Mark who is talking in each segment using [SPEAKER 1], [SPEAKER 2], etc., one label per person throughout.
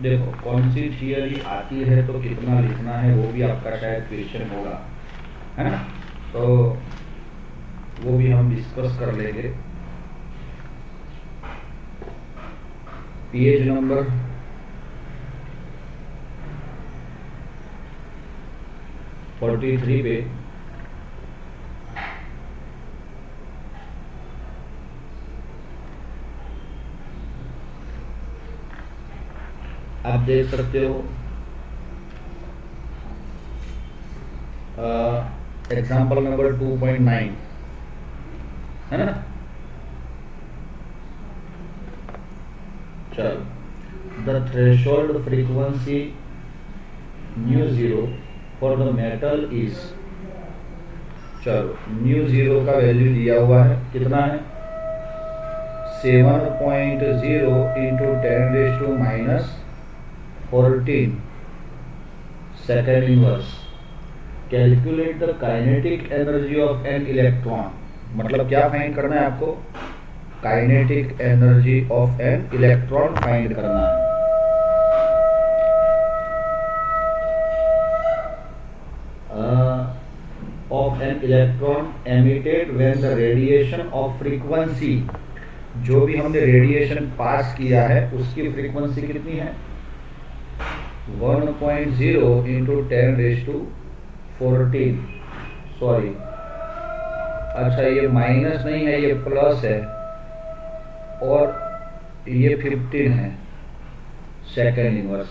[SPEAKER 1] देखो कौन सी थियरी आती है तो कितना लिखना है वो भी आपका शायद क्वेश्चन होगा, है ना। तो वो भी हम डिस्कस कर लेंगे। पेज नंबर 43 पे आप देख सकते हो एग्जाम्पल नंबर 2.9, है ना। चलो, the threshold frequency mu zero for the metal is, चलो न्यू जीरो का वैल्यू दिया हुआ है, कितना है 7.0 into 10⁻⁻14 second inverse. Calculate the kinetic energy of an electron, मतलब क्या फाइंड करना है आपको, kinetic energy of an electron find करना है। Of an electron emitted when the radiation of frequency, जो भी हमने रेडिएशन पास किया है उसकी फ्रीक्वेंसी कितनी है 1.0 इंटू 10⁻14, सॉरी अच्छा ये माइनस नहीं है, ये प्लस है, और ये 15 है सेकेंड इनवर्स।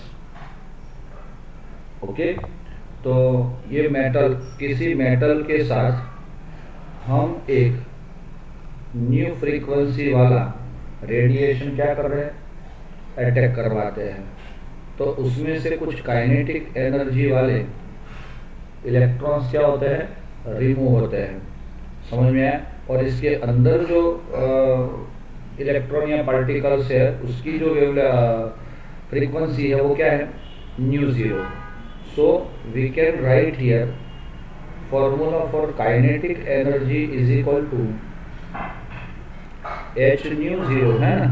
[SPEAKER 1] ओके, तो ये मेटल, किसी मेटल के साथ हम एक न्यू फ्रीक्वेंसी वाला रेडिएशन क्या कर रहे हैं, अटैक करवाते हैं, तो उसमें से कुछ काइनेटिक एनर्जी वाले इलेक्ट्रॉन्स क्या होते हैं, रिमूव होते हैं, समझ में आया। और इसके अंदर जो इलेक्ट्रॉन या पार्टिकल्स है उसकी जो फ्रीक्वेंसी है वो क्या है, nu zero. So we can write here formula for kinetic energy is equal to H nu zero, है ना,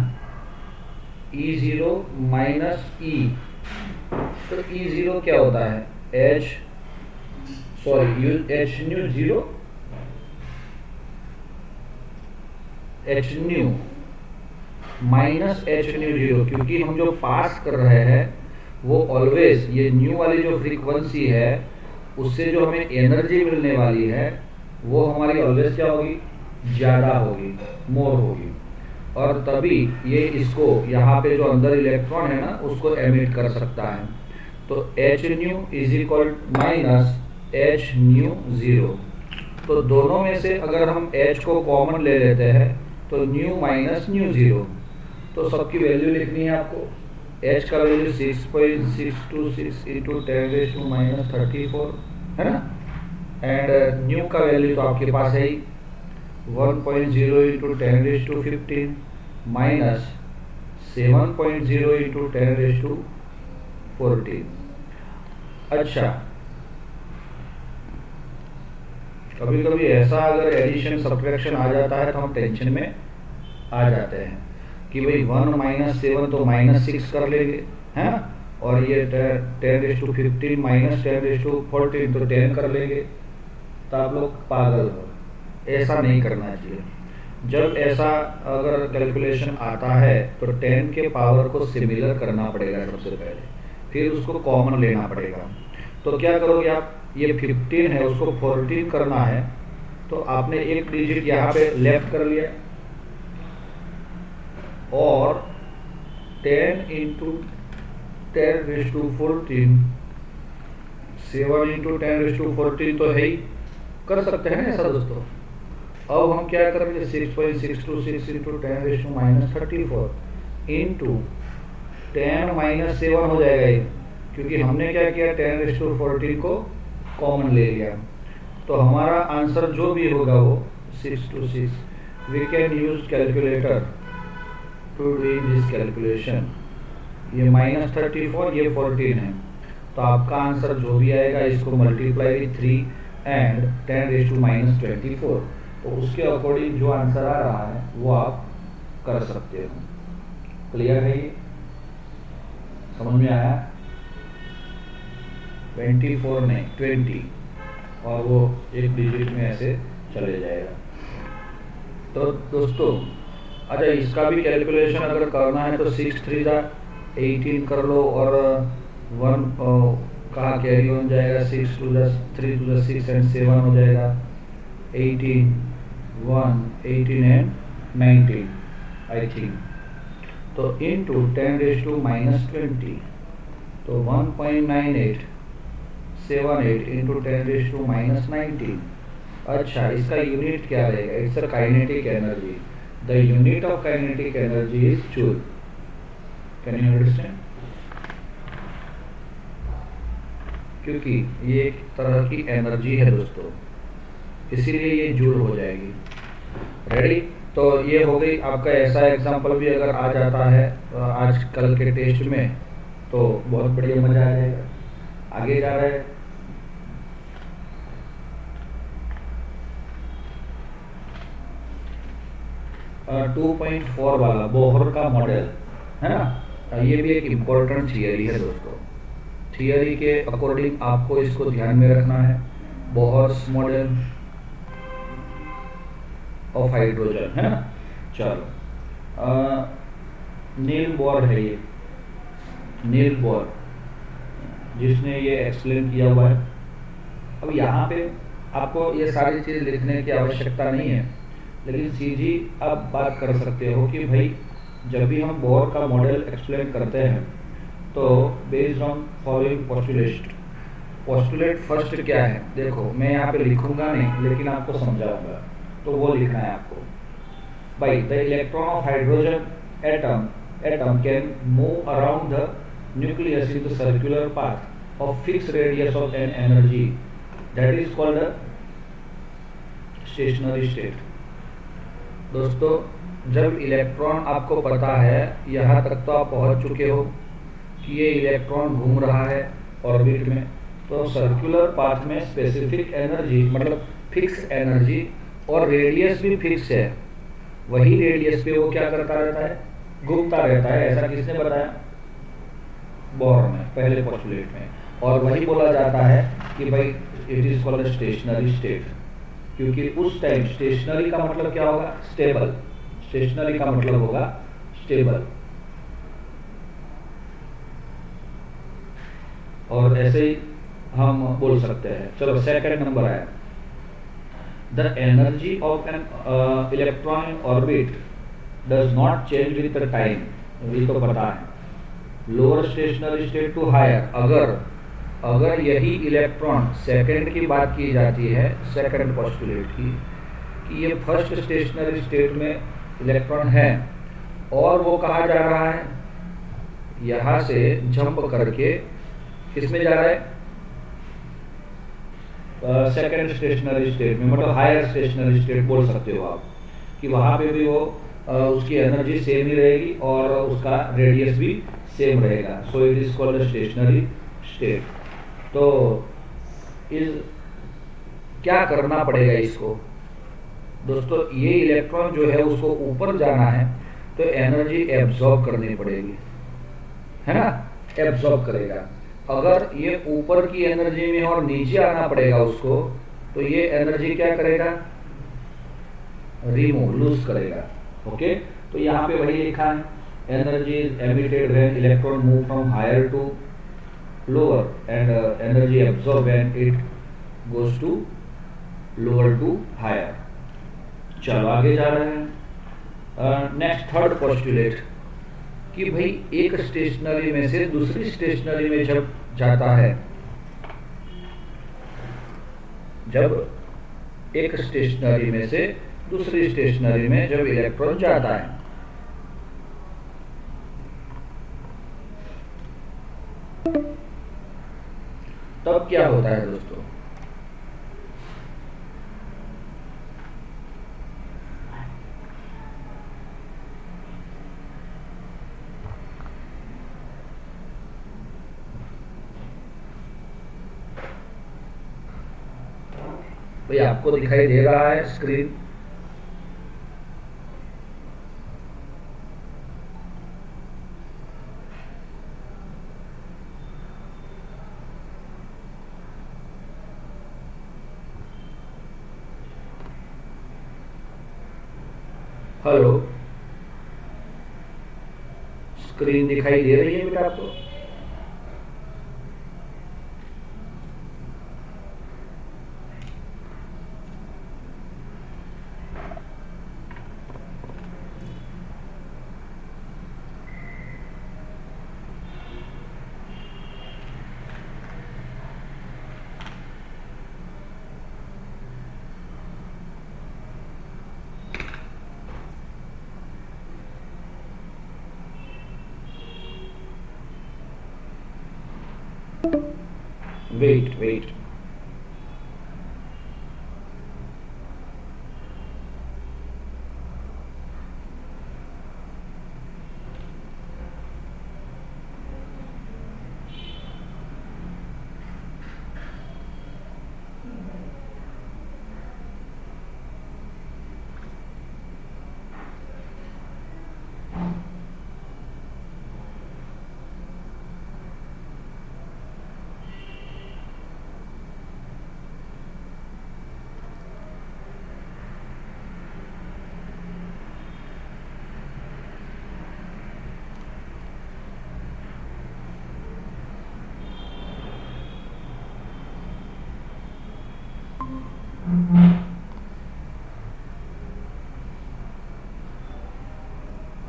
[SPEAKER 1] ई जीरो माइनस ई। तो ई जीरो क्या होता है, H sorry H nu zero, H new minus H nu zero, क्योंकि हम जो पास कर रहे हैं वो ऑलवेज ये न्यू वाली जो फ्रीक्वेंसी है उससे जो हमें एनर्जी मिलने वाली है वो हमारी ऑलवेज क्या होगी, ज़्यादा होगी, मोर होगी, और तभी ये इसको यहाँ पे जो अंदर इलेक्ट्रॉन है ना उसको एमिट कर सकता है। तो H new is equal minus H nu zero. तो दोनों में से अगर हम एच को कॉमन ले लेते हैं तो न्यू माइनस न्यू जीरो, तो सबकी वैल्यू लिखनी है आपको। एच का वैल्यू 6.626 इंटू 10⁻34 है ना, एंड न्यू का वैल्यू तो आपके पास है ही 1.0 इंटू 10⁻15 माइनस 7.0 इंटू 10⁻14। अच्छा, कभी कभी ऐसा अगर एडिशन सब्ट्रैक्शन आ जाता है तो हम टेंशन में आ जाते हैं कि भाई 1 माइनस 7 तो -6 कर लेंगे, है ना, और ये 10⁻15 माइनस 10⁻14 तो 10 कर लेंगे। तो आप लोग पागल हो, ऐसा नहीं करना चाहिए। जब ऐसा अगर कैलकुलेशन आता है तो 10 के पावर को सिमिलर करना पड़ेगा सबसे पहले, फिर उसको कॉमन लेना पड़ेगा। तो क्या करोगे आप, ये 15 है उसको 14 करना है, तो आपने एक डिजिट यहाँ पे लेफ्ट कर लिया और 10 इंटू 10⁻14 7 इंटू 10⁻14 तो है ही, कर सकते हैं ना ऐसा दोस्तों। अब हम क्या करेंगे 6.626 इंटू 10⁻−34 इंटू 10-7 हो जाएगा ये, क्योंकि हमने क्या किया 10⁻14 को कॉमन ले लिया। तो हमारा आंसर जो भी होगा वो 626। We can use calculator to do this calculation. ये -34 ये 14 है, तो आपका आंसर जो भी आएगा इसको मल्टीप्लाई विथ 3 एंड 10⁻24, तो उसके अकॉर्डिंग जो आंसर आ रहा है वो आप कर सकते हो। क्लियर है ये? समझ में आया? 24 नहीं 20, और वो एक डिजिट में ऐसे चले जाएगा। तो दोस्तों अच्छा, इसका भी कैलकुलेशन अगर करना है तो 6 3 18 कर लो, और 1 कहाँ कैरी हो जाएगा, 6 2 3 2 6 एंड 7 हो जाएगा, 18 1 18 एंड 19 आई थिंक। तो इनटू 10 रेज़ टू माइनस 20, तो 1.9878 इंटू 10 रेज़ टू माइनस 19। अच्छा, इसका यूनिट क्या रहेगा? It's a kinetic energy. The unit of kinetic energy is joule. Can you understand? क्योंकि ये एक तरह की एनर्जी है दोस्तों, इसीलिए ये जूल हो जाएगी। रेडी? तो ये हो गई आपका। ऐसा एग्जांपल भी अगर आ जाता है आज कल के टेस्ट में तो बहुत बढ़िया, मजा आ जाएगा। आगे जा रहे हैं। 2.4 वाला बोहर का मॉडल है ना, ये भी एक इम्पोर्टेंट थियरी है दोस्तों। थियरी के अकॉर्डिंग आपको इसको ध्यान में रखना है। बोहर्स मॉडल ऑफ हाइड्रोजन, है ना। चलो, नील बोर है ये, नील बोर जिसने ये एक्सप्लेन किया हुआ है। अब यहाँ पे आपको ये सारी चीज़ लिखने की आवश्यकता नहीं है, लेकिन सीधी आप बात कर सकते हो कि भाई जब भी हम बोर का मॉडल एक्सप्लेन करते हैं तो based on following postulate first क्या है, देखो मैं यहाँ पे लिखूंगा नहीं लेकिन आपको समझाऊंगा, तो वो लिखना है आपको। भाई the electron of hydrogen atom can move around the nucleus in the circular path of fix radius of an energy that is called stationary state. दोस्तों जब इलेक्ट्रॉन आपको पता है, यहाँ तक तो आप पहुँच चुके हो कि ये इलेक्ट्रॉन घूम रहा है ऑर्बिट में, तो सर्कुलर पाथ में स्पेसिफिक एनर्जी मतलब फिक्स एनर्जी और रेडियस भी फिक्स है। वही रेडियस पे वो क्या करता रहता है, घूमता रहता है। ऐसा किसने बताया? बोहर ने, पहले पोस्टुलेट में। और वही बोला जाता है कि भाई it is called stationary state, क्योंकि उस टाइम स्टेशनरी का मतलब क्या होगा? स्टेबल। स्टेशनरी का मतलब होगा स्टेबल। और ऐसे ही हम बोल सकते हैं। चलो सेकंड नंबर है, the energy of an electron in orbit does not change with the time. ये तो पता है। Lower stationary state to higher, अगर यही इलेक्ट्रॉन सेकंड की बात की जाती है, सेकंड पोस्टुलेट की, कि ये फर्स्ट स्टेशनरी स्टेट में इलेक्ट्रॉन है और वो कहाँ जा रहा है, यहाँ से जंप करके किसमें जा रहा है? सेकंड स्टेशनरी स्टेट में, मतलब हायर स्टेशनरी स्टेट बोल सकते हो आप, कि वहाँ पे भी वो उसकी एनर्जी सेम ही रहेगी और उसका रेडियस भी सेम रहेगा। So it is called stationary state. तो इस क्या करना पड़ेगा इसको दोस्तों? ये इलेक्ट्रॉन जो है उसको ऊपर जाना है तो एनर्जी एब्जॉर्ब करनी पड़ेगी, है ना। एब्जॉर्ब करेगा। अगर ये ऊपर की एनर्जी में और नीचे आना पड़ेगा उसको, तो ये एनर्जी क्या करेगा? रिमूव, लूज करेगा। ओके, तो यहाँ पे वही लिखा है, energy is emitted when electron move from higher to lower and energy absorb when it goes to lower to higher. चलो आगे जा रहे हैं। नेक्स्ट थर्ड पोस्टुलेट, कि भाई एक स्टेशनरी में से दूसरी स्टेशनरी में जब जाता है, जब एक स्टेशनरी में से दूसरी स्टेशनरी में जब इलेक्ट्रॉन जाता है, तब क्या होता है दोस्तों? भाई आपको दिखाई दे रहा है स्क्रीन? हेलो, स्क्रीन दिखाई दे रही है बेटा आपको? वेट वेट,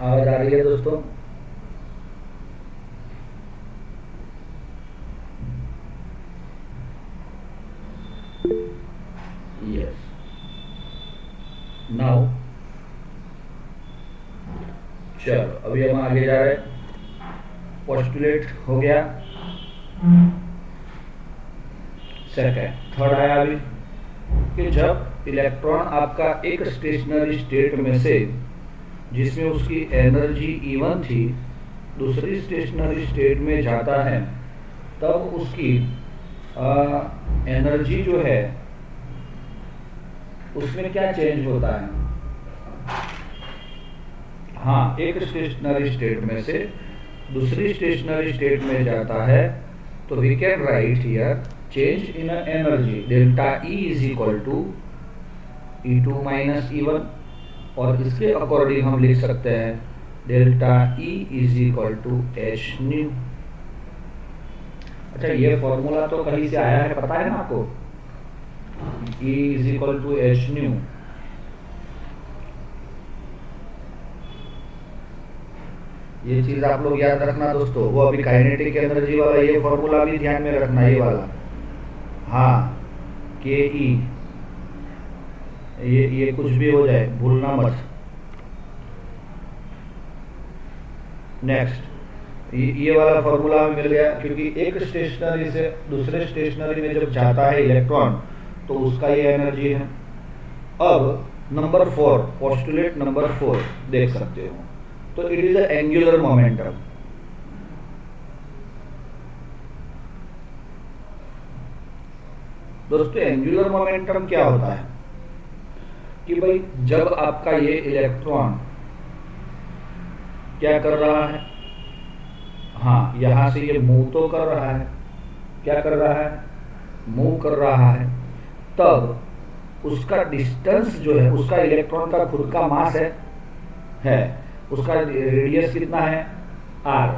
[SPEAKER 1] आवाज आ रही है दोस्तों? यस, नाउ चलो अभी हम आगे जा रहे हैं। पोस्टुलेट हो गया, सेकंड, थर्ड आया अभी कि जब इलेक्ट्रॉन आपका एक स्टेशनरी स्टेट में से जिसमें उसकी एनर्जी E1 थी दूसरी स्टेशनरी स्टेट में जाता है, तब उसकी एनर्जी जो है उसमें क्या चेंज होता है? हाँ, एक स्टेशनरी स्टेट में से दूसरी स्टेशनरी स्टेट में जाता है, तो we can write here change in energy delta E is equal to E2 minus E1, और इसके अकॉर्डिंग हम लिख सकते हैं delta E is equal to H nu. अच्छा, ये फॉर्मूला तो कहीं से आया है, पता है ना आपको? E is equal to H nu. ये चीज आप लोग याद रखना दोस्तों, वो अभी काइनेटिक एनर्जी वाला ये फॉर्मूला भी ध्यान में रखना, ये वाला। हाँ, के ई, ये कुछ भी हो जाए भूलना मत। नेक्स्ट, ये वाला फॉर्मूला मिल गया, क्योंकि एक स्टेशनरी से दूसरे स्टेशनरी में जब जाता है इलेक्ट्रॉन तो उसका ये एनर्जी है। अब नंबर 4, पोस्टुलेट नंबर 4 देख सकते हो, तो इट इज एंगुलर मोमेंटम। दोस्तों, एंगुलर मोमेंटम क्या होता है कि भाई जब आपका ये इलेक्ट्रॉन क्या कर रहा है, हाँ यहां से ये मूव तो कर रहा है, क्या कर रहा है? मूव कर रहा है, तब उसका डिस्टेंस जो है, उसका इलेक्ट्रॉन का खुद का मास है उसका रेडियस कितना है? r,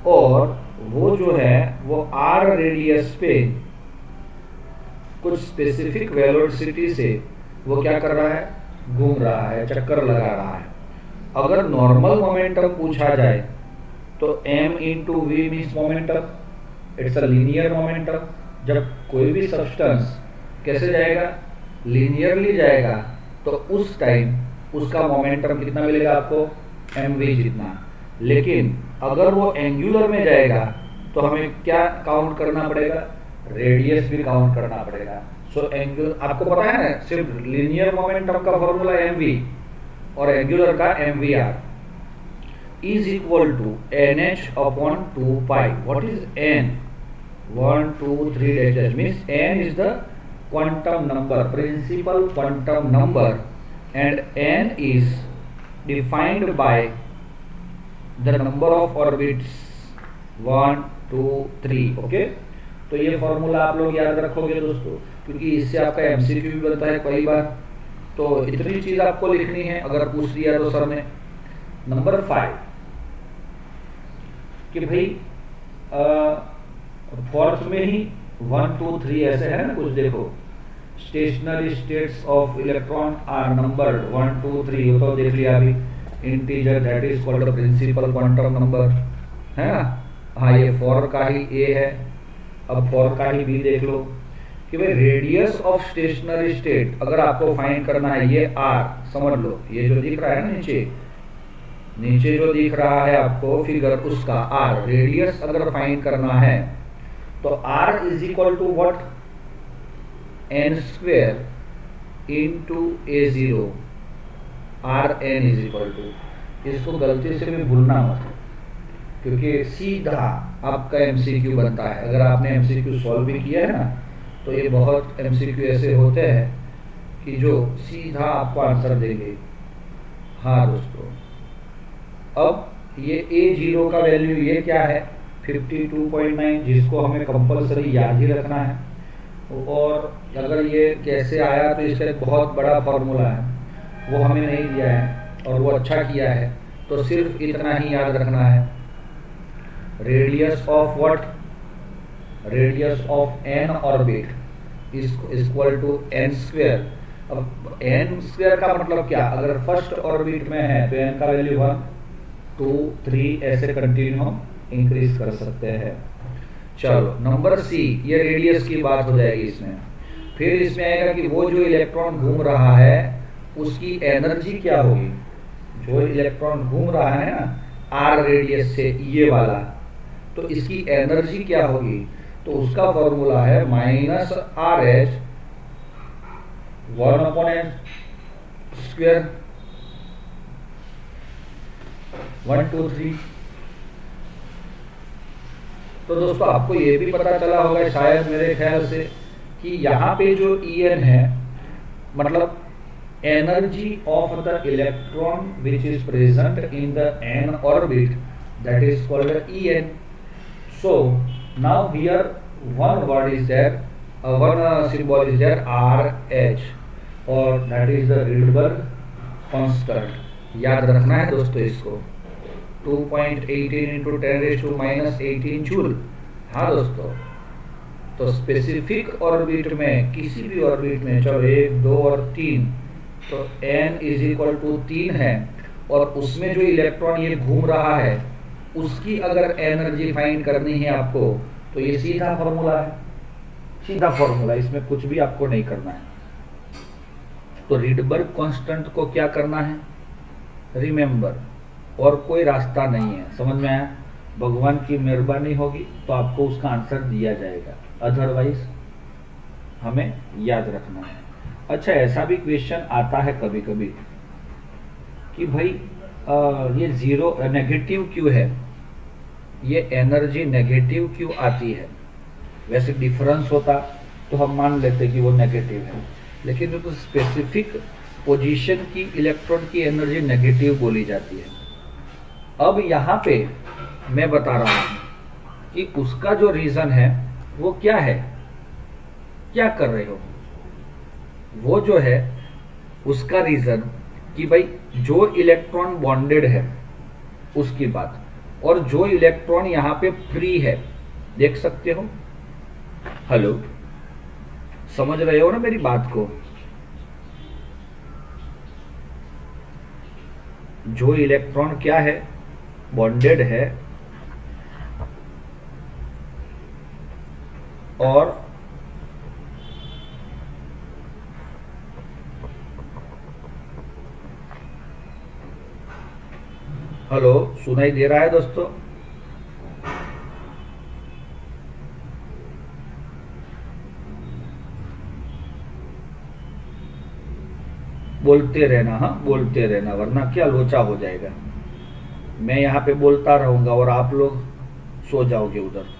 [SPEAKER 1] और वो जो है वो r रेडियस पे कुछ स्पेसिफिक वेलोसिटी से वो क्या कर रहा है? घूम रहा है, चक्कर लगा रहा है। अगर नॉर्मल मोमेंटम पूछा जाए तो m into V means momentum, it's a linear momentum. जब कोई भी सब्सटेंस कैसे जाएगा? लीनियरली जाएगा, तो उस टाइम उसका मोमेंटम कितना मिलेगा आपको? mv जितना। लेकिन अगर वो एंगुलर में जाएगा तो हमें क्या काउंट करना पड़ेगा? रेडियस भी काउंट करना पड़ेगा। सो एंगुलर, आपको पता है ना, सिर्फ लीनियर मोमेंटम का फॉर्मूला mv और एंगुलर का mvr is equal to nh upon 2 pi. What is n? 1 2 3 dash means n is the quantum number, principal quantum number, and n is defined by the number of orbits 1 2 3। Okay, तो ये formula आप लोग याद रखोगे दोस्तों, क्योंकि इससे आपका एमसीक्यू भी बनता है कई बार तो इतनी चीज आपको लिखनी है अगर पूछ दिया तो सर ने। नंबर 5 कि भाई फोर्थ में ही 1 2 3 ऐसे है ना कुछ, देखो stationary states of electron are numbered 1 2 3, वो तो देख लिया अभी। Integer that is called principal quantum number, है ना। हाँ, ये फॉर का ही ए है। अब फॉर का ही बी देख लो कि भाई रेडियस ऑफ स्टेशनरी स्टेट अगर आपको फाइंड करना है, ये आर समझ लो, ये जो दिख रहा है ना नीचे, नीचे जो दिख रहा है आपको फिगर, उसका आर रेडियस अगर फाइंड करना है तो R is equal to what, N square into A zero, R N is equal to, इसको गलती से भी भूलना मत, क्योंकि सीधा आपका एमसीक्यू बनता है। अगर आपने एमसीक्यू सॉल्व भी किया है ना, तो ये बहुत एमसीक्यू ऐसे होते हैं कि जो सीधा आपको आंसर देंगे। हाँ दोस्तों, अब ये ए जीरो का वैल्यू ये क्या है, 52.9, जिसको हमें कंपलसरी याद ही रखना है। और अगर ये कैसे आया तो इसका एक बहुत बड़ा फॉर्मूला है, वो हमें नहीं दिया है और वो अच्छा किया है, तो सिर्फ इतना ही याद रखना है, radius of what, radius of N orbit is equal to N square. अब एन स्क्वेयर का मतलब क्या, अगर फर्स्ट ऑर्बिट में है तो एन का वैल्यू 1 2 3 ऐसे कंटिन्यू हम इंक्रीज कर सकते हैं। चलो नंबर सी, ये रेडियस की बात हो जाएगी इसमें। फिर इसमें आएगा कि वो जो इलेक्ट्रॉन घूम रहा है उसकी एनर्जी क्या होगी। जो इलेक्ट्रॉन घूम रहा है ना आर रेडियस से, ये वाला, तो इसकी एनर्जी क्या होगी, तो उसका फॉर्मूला है minus R H 1/n square 1 2 3। तो दोस्तों आपको ये भी पता चला होगा शायद मेरे ख्याल से कि यहाँ पे जो En है, मतलब energy of the electron which is present in the n orbit, that is called En. So now here one word is there, one symbol is there RH, और that is the Rydberg constant. याद रखना है दोस्तों इसको, 2.18 into 10⁻⁻18 joule. हाँ दोस्तों, तो specific orbit में, किसी भी ऑर्बिट में, चलो 1 2 और 3, तो n इज इक्वल टू 3 है, और उसमें जो इलेक्ट्रॉन ये घूम रहा है उसकी अगर एनर्जी फाइंड करनी है आपको, तो ये सीधा फॉर्मूला है, सीधा फॉर्मूला, इसमें कुछ भी आपको नहीं करना है। तो रिडबर्ग कांस्टेंट को क्या करना है, रिमेंबर, और कोई रास्ता नहीं है, समझ में आया। भगवान की मेहरबानी होगी तो आपको उसका आंसर दिया जाएगा, अदरवाइज हमें याद रखना है। अच्छा, ऐसा भी क्वेश्चन आता है कभी कभी कि भाई ये जीरो नेगेटिव क्यों है, ये एनर्जी नेगेटिव क्यों आती है। वैसे डिफरेंस होता तो हम मान लेते कि वो नेगेटिव है, लेकिन जो तो स्पेसिफिक पोजीशन की इलेक्ट्रॉन की एनर्जी नेगेटिव बोली जाती है। अब यहाँ पे मैं बता रहा हूँ कि उसका जो रीजन है वो क्या है, क्या कर रहे हो, वो जो है उसका रीजन कि भाई जो इलेक्ट्रॉन बॉन्डेड है उसकी बात, और जो इलेक्ट्रॉन यहाँ पे फ्री है, देख सकते हो, हेलो, समझ रहे हो ना मेरी बात को। जो इलेक्ट्रॉन क्या है, बॉन्डेड है, और हेलो, सुनाई दे रहा है दोस्तों। बोलते रहना, हाँ बोलते रहना, वरना क्या लोचा हो जाएगा। मैं यहाँ पे बोलता रहूंगा और आप लोग सो जाओगे उधर।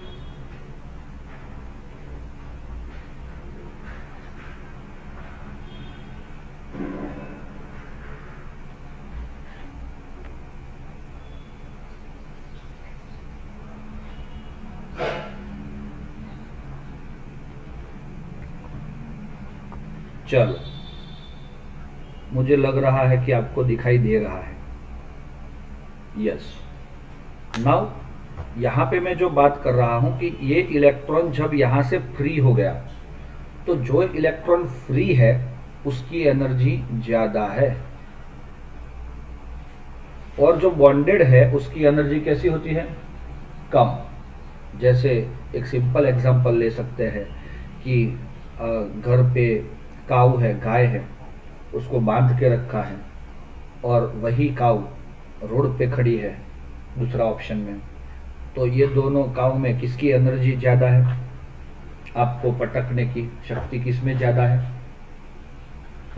[SPEAKER 1] चलो मुझे लग रहा है कि आपको दिखाई दे रहा है। यस, नाउ यहाँ पे मैं जो बात कर रहा हूँ कि ये इलेक्ट्रॉन जब यहाँ से फ्री हो गया तो जो इलेक्ट्रॉन फ्री है उसकी एनर्जी ज़्यादा है, और जो बॉन्डेड है उसकी एनर्जी कैसी होती है? कम। जैसे एक सिंपल एग्जांपल ले सकते हैं कि घर पे काऊ है, गाय है, उसको बांध के रखा है और वही काऊ रोड पे खड़ी है दूसरा ऑप्शन में, तो ये दोनों काऊ में किसकी एनर्जी ज़्यादा है? आपको पटकने की शक्ति किस में ज़्यादा है?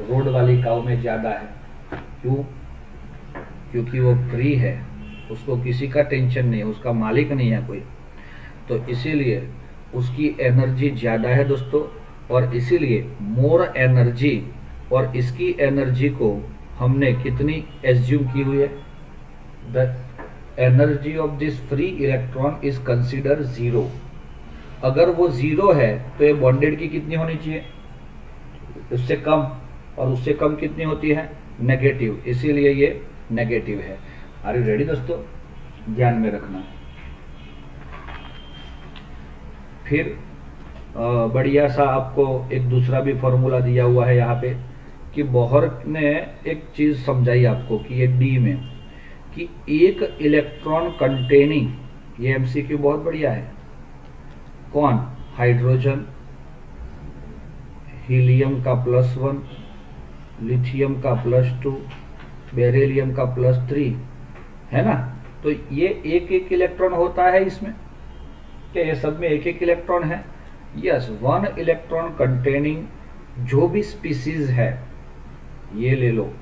[SPEAKER 1] रोड वाली काऊ में ज़्यादा है। क्यों? क्योंकि वो फ्री है, उसको किसी का टेंशन नहीं है, उसका मालिक नहीं है कोई, तो इसीलिए उसकी एनर्जी ज़्यादा है दोस्तों। और इसीलिए मोर एनर्जी, और इसकी एनर्जी को हमने कितनी एज्यूम की हुई है? The energy of this free electron is consider zero. अगर वो जीरो है तो ये बॉन्डेड की कितनी होनी चाहिए? उससे कम, और उससे कम कितनी होती है? नेगेटिव, इसीलिए ये नेगेटिव है। आर यू रेडी दोस्तों? ध्यान में रखना। फिर बढ़िया सा आपको एक दूसरा भी फॉर्मूला दिया हुआ है यहाँ पे कि बोहर ने एक चीज़ समझाई आपको कि ये डी में कि एक इलेक्ट्रॉन कंटेनिंग, ये एमसीक्यू बहुत बढ़िया है। कौन? हाइड्रोजन, हीलियम का +1, लिथियम का +2, बेरिलियम का +3, है ना? तो ये एक एक इलेक्ट्रॉन होता है इसमें। क्या ये सब में एक एक इलेक्ट्रॉन है? यस, 1 इलेक्ट्रॉन कंटेनिंग जो भी स्पीसीज है, ये ले लो,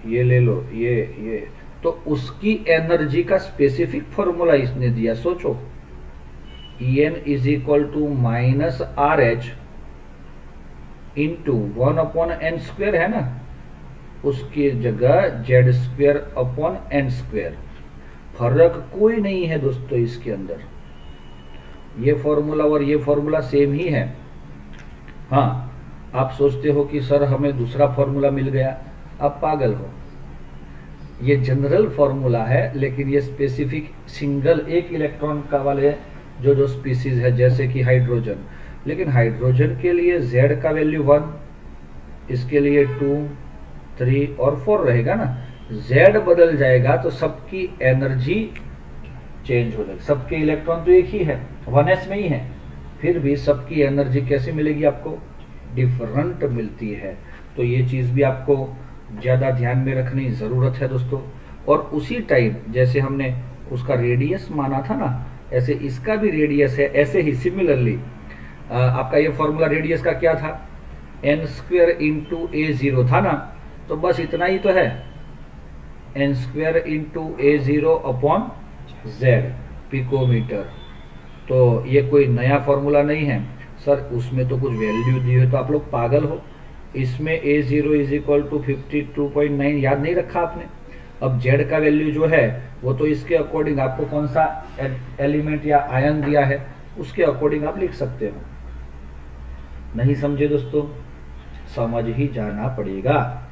[SPEAKER 1] ये ले लो, ये तो उसकी एनर्जी का स्पेसिफिक फॉर्मूला इसने दिया। सोचो, En is equal to -RH into 1/n² है ना, उसकी जगह Z²/n²। फर्क कोई नहीं है दोस्तों इसके अंदर। ये फॉर्मूला और ये फॉर्मूला सेम ही है। हाँ, आप सोचते हो कि सर हमें दूसरा फॉर्मूला मिल गया, आप पागल हो। ये जनरल फॉर्मूला है, लेकिन ये स्पेसिफिक सिंगल एक इलेक्ट्रॉन का वाले जो स्पीसीज है, जैसे कि हाइड्रोजन। लेकिन हाइड्रोजन के लिए Z का वैल्यू 1, इसके लिए 2, 3 और 4 रहेगा ना। Z बदल जाएगा तो सबकी एनर्जी चेंज हो जाएगी। सबके इलेक्ट्रॉन तो एक ही है, 1s में ही है, फिर भी सबकी एनर्जी कैसे मिलेगी आपको? डिफरेंट मिलती है। तो ये चीज़ भी आपको ज़्यादा ध्यान में रखने की ज़रूरत है दोस्तों। और उसी टाइम जैसे हमने उसका रेडियस माना था ना, ऐसे इसका भी रेडियस है। ऐसे ही सिमिलरली आपका ये फॉर्मूला रेडियस का क्या था? n² इंटू A0 था ना, तो बस इतना ही तो है, n² इंटू A0/Z पिकोमीटर। तो ये कोई नया फॉर्मूला नहीं है सर, उसमें तो कुछ वैल्यू दी है, तो आप लोग पागल हो। इसमें A0 इज इक्वल टू 52.9 याद नहीं रखा आपने। अब Z का वैल्यू जो है वो तो इसके अकॉर्डिंग आपको कौन सा एलिमेंट या आयन दिया है उसके अकॉर्डिंग आप लिख सकते हो। नहीं समझे दोस्तों? समझ ही जाना पड़ेगा।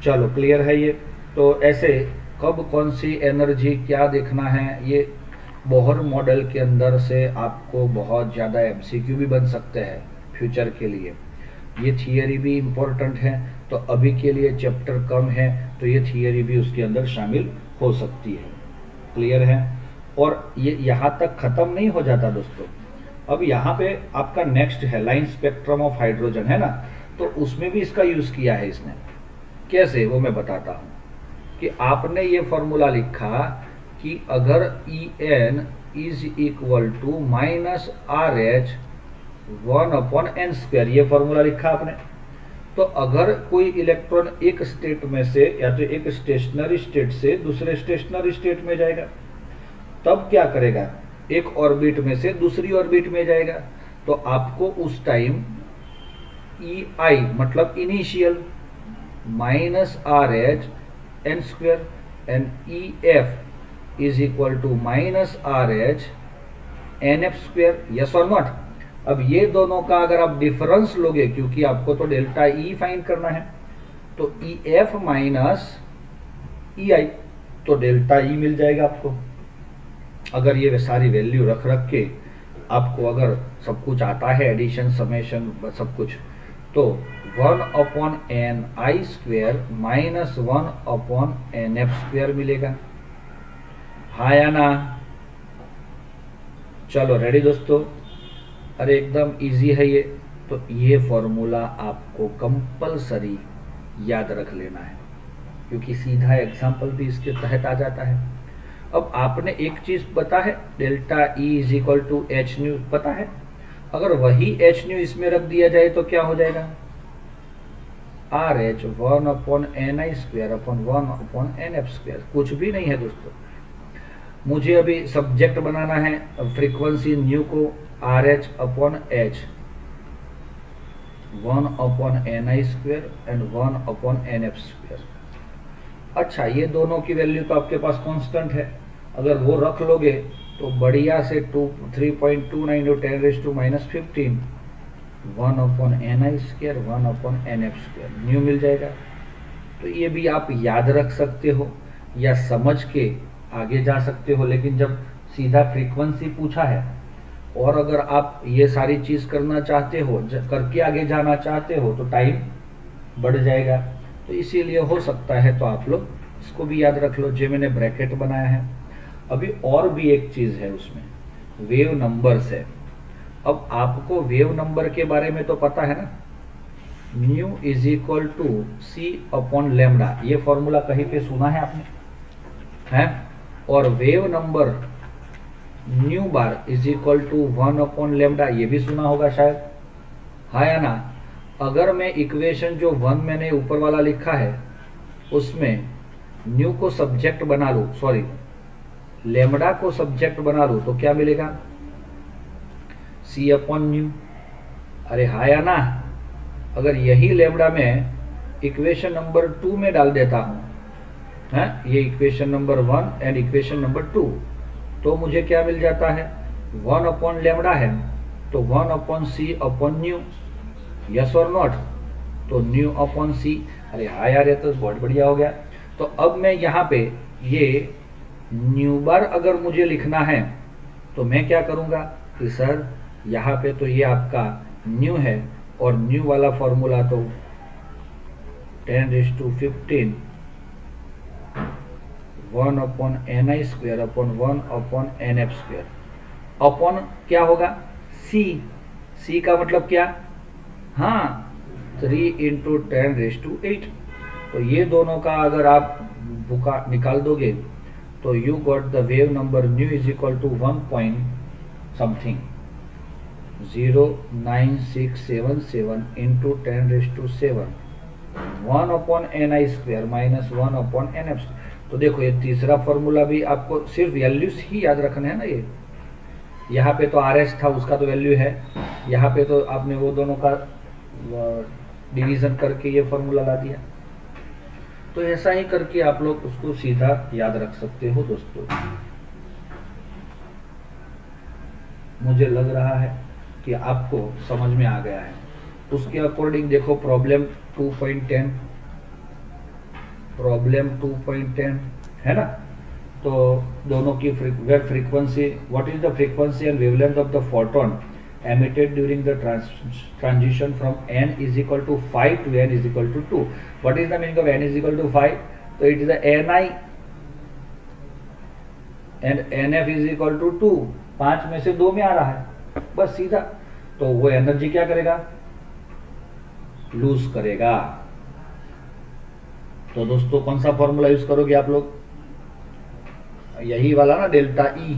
[SPEAKER 1] चलो, क्लियर है ये? तो ऐसे कब कौन सी एनर्जी क्या देखना है, ये बोहर मॉडल के अंदर से आपको बहुत ज़्यादा एमसीक्यू भी बन सकते हैं फ्यूचर के लिए। ये थियरी भी इम्पोर्टेंट है, तो अभी के लिए चैप्टर कम है तो ये थियरी भी उसके अंदर शामिल हो सकती है। क्लियर है? और ये यहाँ तक ख़त्म नहीं हो जाता दोस्तों। अब यहाँ पे आपका नेक्स्ट है लाइन स्पेक्ट्रम ऑफ हाइड्रोजन, है ना? तो उसमें भी इसका यूज़ किया है इसने। कैसे, वो मैं बताता हूँ। कि आपने ये फॉर्मूला लिखा कि अगर En is equal to -RH 1/n², ये फॉर्मूला लिखा आपने। तो अगर कोई इलेक्ट्रॉन एक स्टेट में से, या तो एक स्टेशनरी स्टेट से दूसरे स्टेशनरी स्टेट में जाएगा, तब क्या करेगा? एक ऑर्बिट में से दूसरी ऑर्बिट में जाएगा, तो आपको उस टाइम EI मतलब initial -RH n² and EF is equal to -RH NF², yes और नॉट? अब ये दोनों का अगर आप डिफरेंस लोगे, क्योंकि आपको तो डेल्टा ई फाइंड करना है, तो ई एफ माइनस ई आई, तो डेल्टा ई मिल जाएगा आपको। अगर ये सारी वैल्यू रख रख के आपको अगर सब कुछ आता है, एडिशन समेशन सब कुछ, तो 1/n(i² माइनस 1/n(f²) मिलेगा। हाँ या ना? चलो रेडी दोस्तों, अरे एकदम इजी है ये। तो ये फॉर्मूला आपको कंपलसरी याद रख लेना है, क्योंकि सीधा एग्जाम्पल भी इसके तहत आ जाता है। अब आपने एक चीज पता है, delta E is equal to H nu पता है। अगर वही एच न्यू इसमें रख दिया जाए तो क्या हो जाएगा? R H 1/ni²/1/nf²। कुछ भी नहीं है दोस्तों। मुझे अभी सब्जेक्ट बनाना है फ्रीक्वेंसी न्यू को R H upon H 1/ni² and 1/nf²। अच्छा, ये दोनों की वैल्यू तो आपके पास कांस्टेंट है, अगर वो रख लोगे तो बढ़िया से 3.29 × 10⁻⁻15 1/ni² 1/nf² न्यू मिल जाएगा। तो ये भी आप याद रख सकते हो या समझ के आगे जा सकते हो, लेकिन जब सीधा फ्रीक्वेंसी पूछा है और अगर आप ये सारी चीज करना चाहते हो, करके आगे जाना चाहते हो, तो टाइम बढ़ जाएगा। तो इसीलिए हो सकता है तो आप लोग इसको भी याद रख लो, जो मैंने ब्रैकेट बनाया है। अभी और भी एक चीज है उसमें, वेव नंबर्स है। अब आपको वेव नंबर के बारे में तो पता है ना, new is equal to c/λ। ये फॉर्मूला कहीं पे सुना है आपने? है। और wave number nu bar is equal to 1/λ, ये भी सुना होगा शायद। हाँ या ना? अगर मैं इक्वेशन जो 1 मैंने ऊपर वाला लिखा है उसमें न्यू को सब्जेक्ट बना लूं, सॉरी लेमडा को सब्जेक्ट बना लूं, तो क्या मिलेगा? c/न्यू। अरे हाँ या ना? अगर यही लेमडा में इक्वेशन नंबर 2 में डाल देता हूं, है ये equation number 1 and equation number 2, तो मुझे क्या मिल जाता है? 1/λ है तो 1/c/न्यू, यस और नॉट? तो न्यू/c। अरे हाँ यार, ये तो बहुत बढ़िया हो गया। तो अब मैं यहाँ पे ये न्यू बार अगर मुझे लिखना है तो मैं क्या करूँगा कि सर यहाँ पे तो ये आपका न्यू है और न्यू वाला फॉर्मूला तो 10⁻15 1/ni²/1/nf²। अपॉन क्या होगा? c का मतलब क्या? हाँ, 3 × 10⁸8। तो ये दोनों का अगर आप बुका निकाल दोगे तो you got the wave number nu is equal to 1.something 09677 × 10⁻7 1/ni² minus 1/nf²। तो देखो ये तीसरा फॉर्मूला भी आपको सिर्फ वैल्यूज ही याद रखना है ना। ये यहाँ पे तो आर एस था, उसका तो वैल्यू है, यहाँ पे तो आपने वो दोनों का डिवीजन करके ये फॉर्मूला ला दिया। तो ऐसा ही करके आप लोग उसको सीधा याद रख सकते हो दोस्तों। मुझे लग रहा है कि आपको समझ में आ गया है। उसके अकॉर्डिंग देखो प्रॉब्लम 2.10 है ना। तो दोनों की wave frequency, what is the frequency and wavelength of the photon emitted during the transition from n is equal to 5 to n is equal to 2. What is the meaning of n is equal to 5? So it is the ni and nf is equal to 2. 5 में से 2 में आ रहा है, बस सीधा। तो वो energy क्या करेगा? लूज करेगा। तो दोस्तों कौन सा फॉर्मूला यूज करोगे आप लोग? यही वाला ना, डेल्टा ई,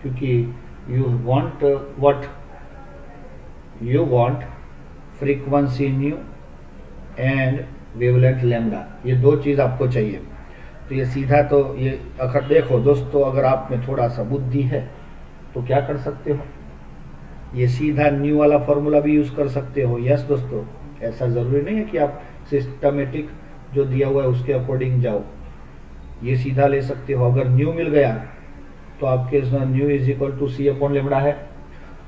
[SPEAKER 1] क्योंकि you want what? You want frequency new and wavelength lambda, ये दो चीज आपको चाहिए। तो ये सीधा तो ये अगर देखो दोस्तों, अगर आप में थोड़ा सा बुद्धि है तो क्या कर सकते हो, ये सीधा न्यू वाला फॉर्मूला भी यूज कर सकते हो। यस दोस्तों, ऐसा जरूरी नहीं है कि आप सिस्टमेटिक जो दिया हुआ है उसके अकॉर्डिंग जाओ, ये सीधा ले सकते हो। अगर न्यू मिल गया तो आपके new is equal to c/λ है,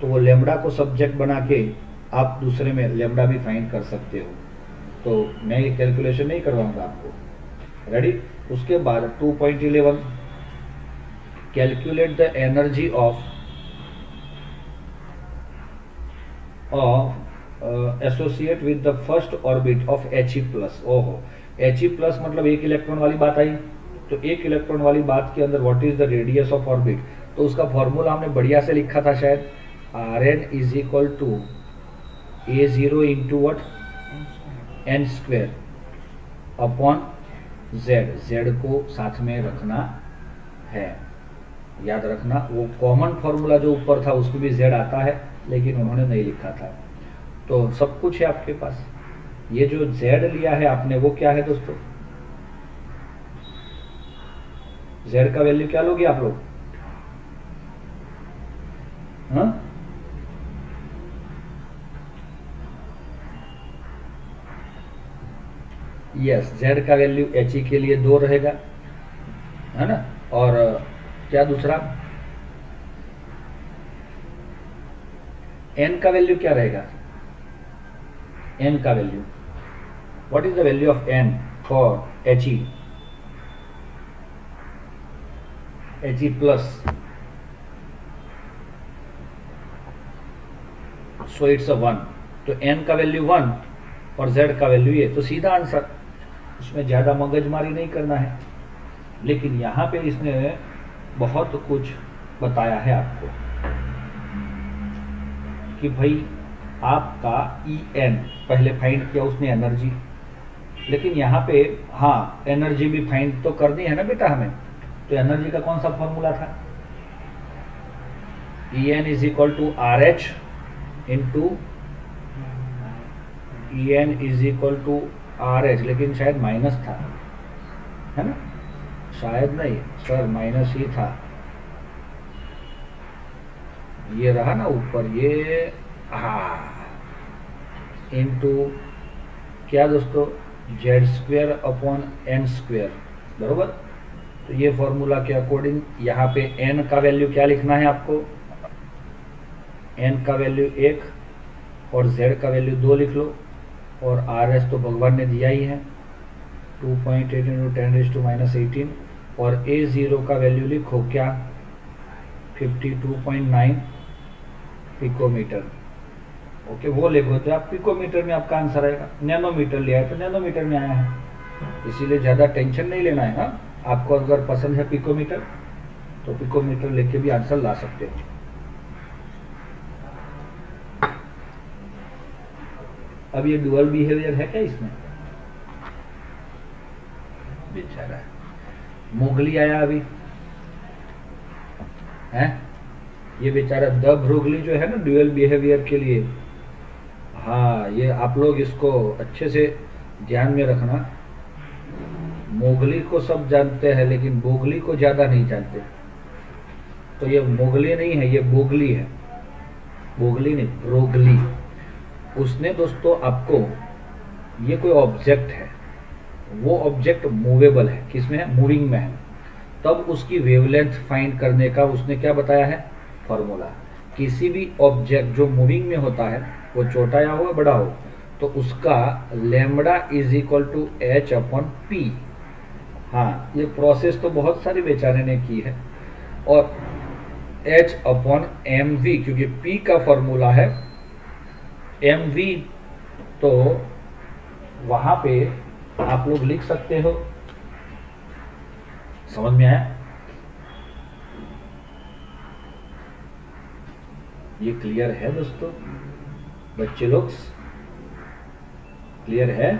[SPEAKER 1] तो वो लेमडा को सब्जेक्ट बना के आप दूसरे में लेमडा भी फाइंड कर सकते हो। तो मैं ये कैलकुलेशन नहीं करवाऊंगा आपको। रेडी? उसके बाद 2.11 calculate the energy of associate with the first orbit of He+। ओहो, He+ मतलब एक इलेक्ट्रॉन वाली बात आई। तो एक इलेक्ट्रॉन वाली बात के अंदर what is the radius of orbit, तो उसका फॉर्मूला हमने बढ़िया से लिखा था शायद, Rn is equal to A0 into what n square upon z को साथ में रखना है, याद रखना। वो कॉमन फॉर्मूला जो ऊपर था उसमें भी z आता है, लेकिन उन्होंने नहीं लिखा था। तो सब कुछ है आपके पास। ये जो z लिया है आपने वो क्या है दोस्तों? z का वैल्यू क्या लोगे आप लोग? हाँ, यस, z का वैल्यू He के लिए 2 रहेगा, है ना। और क्या दूसरा, n का वैल्यू क्या रहेगा? n का value, what is the value of n for He? He+, so it's a 1। तो n का वैल्यू 1 और z का वैल्यू ये, तो सीधा आंसर। इसमें ज़्यादा मगजमारी नहीं करना है। लेकिन यहाँ पे इसने बहुत कुछ बताया है आपको कि भाई आपका En पहले फाइंड किया उसने एनर्जी, लेकिन यहाँ पे हाँ एनर्जी भी फाइंड तो करनी है ना बेटा हमें। तो एनर्जी का कौन सा फॉर्मूला था? En is equal to RH into En is equal to RH, लेकिन शायद माइनस था, है ना? शायद नहीं सर, माइनस ही था। ये रहा ना ऊपर ये, हाँ, इंटू क्या दोस्तों, z² अपॉन n², बरोबर। तो ये फॉर्मूला के अकॉर्डिंग यहाँ पे n का वैल्यू क्या लिखना है आपको? n का वैल्यू 1 और z का वैल्यू 2 लिख लो, और RS तो भगवान ने दिया ही है 2.8 × 10⁻⁻18, और A0 का वैल्यू लिखो क्या? 52.9 पिकोमीटर। ओके, वो लिखो तो आप पिकोमीटर में आपका आंसर आएगा। नैनोमीटर लिया है तो नैनोमीटर में आया है, इसीलिए ज़्यादा टेंशन नहीं लेना है। हाँ, आपको अगर पसंद है पिकोमीटर तो पिकोमीटर लेके भी आंसर ला सकते हो। अब ये डुअल बिहेवियर है क्या इसमें? बेचारा मोगली आया अभी है, ये बेचारा द ब्रोगली जो है ना ड्यूअल बिहेवियर के लिए। हाँ, ये आप लोग इसको अच्छे से ध्यान में रखना। मोगली को सब जानते हैं लेकिन बोगली को ज़्यादा नहीं जानते। तो ये मोगली नहीं है, ये बोगली है। बोगली नहीं, ब्रोगली। उसने दोस्तों आपको, ये कोई ऑब्जेक्ट है, वो ऑब्जेक्ट मूवेबल है, किसमें है? मूविंग में है। तब उसकी वेवलेंथ फाइंड करने का उसने क्या बताया है? फॉर्मूला। किसी भी ऑब्जेक्ट जो मूविंग में होता है, वो छोटा या हो बड़ा हो, तो उसका lambda is equal to h upon P. हाँ, ये प्रोसेस तो बहुत सारे बेचारे ने की है। और h अपॉन एम वी, क्योंकि p का फॉर्मूला है एम वी, तो वहां पे आप लोग लिख सकते हो। समझ में आया? ये क्लियर है दोस्तों? बच्चे लोग क्लियर है?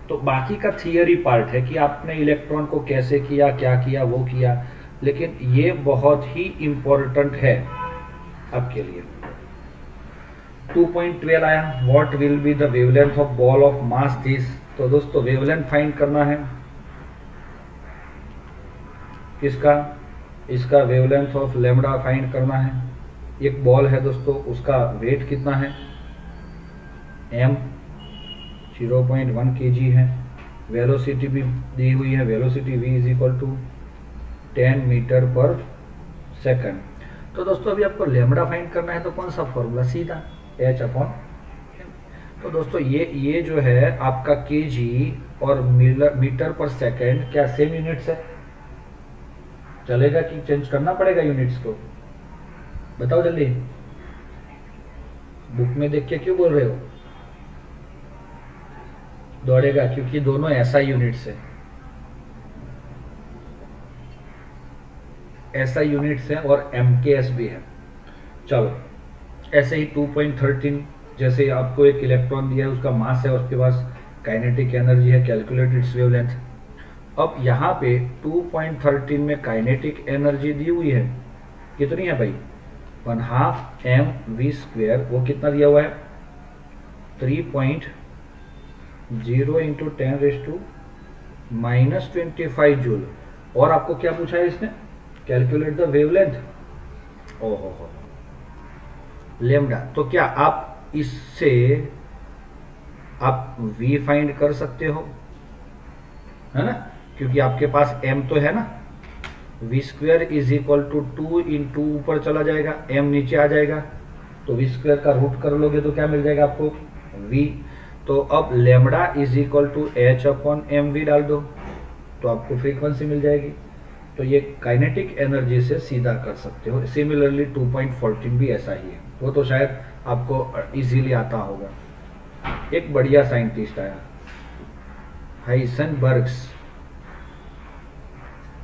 [SPEAKER 1] तो बाकी का थियरी पार्ट है कि आपने इलेक्ट्रॉन को कैसे किया, क्या किया, वो किया, लेकिन ये बहुत ही इंपॉर्टेंट है आपके लिए। 2.12 आया, what will be the wavelength of ball of mass this. तो दोस्तों वेवलेंथ फाइंड करना है किसका? इसका वेवलेंथ ऑफ लैम्बडा फाइंड करना है। एक बॉल है दोस्तों, उसका वेट कितना है? m 0.1 kg है। वेलोसिटी भी दी हुई है, velocity v is equal to 10 metre per second. तो दोस्तों अभी आपको लेमड़ा फाइंड करना है, तो कौन सा फॉर्मूला, सीधा एच अपॉन। तो दोस्तों ये जो है आपका केजी और मीटर पर सेकेंड क्या सेम यूनिट्स है? चलेगा कि चेंज करना पड़ेगा यूनिट्स को? बताओ जल्दी, बुक में देख के क्यों बोल रहे हो? दौड़ेगा, क्योंकि दोनों ऐसा यूनिट्स है, ऐसा यूनिट्स है और एमकेएस भी है। चलो ऐसे ही 2.13 जैसे आपको एक इलेक्ट्रॉन दिया है, उसका मास है, उसके पास काइनेटिक एनर्जी है, कैलकुलेट इट्स वेवलेंथ। अब यहाँ पे 2.13 में काइनेटिक एनर्जी दी हुई है, कितनी है भाई? 1/2 mv²। वो कितना दिया हुआ है? 3.0 इंटू 10⁻⁻25 जूल। और आपको क्या पूछा है इसने? Calculate the wavelength. ओहो, लेमडा। तो क्या आप इससे आप v फाइंड कर सकते हो, है ना? क्योंकि आपके पास m तो है ना। v² is equal to 2 into ऊपर चला जाएगा, m नीचे आ जाएगा, तो v² का रूट कर लोगे तो क्या मिल जाएगा आपको? v। तो अब lambda is equal to h upon mv डाल दो तो आपको फ्रीक्वेंसी मिल जाएगी। तो ये काइनेटिक एनर्जी से सीधा कर सकते हो। सिमिलरली 2.14 भी ऐसा ही है, वो तो शायद आपको इजीली आता होगा। एक बढ़िया साइंटिस्ट आया, हाइसेनबर्ग्स,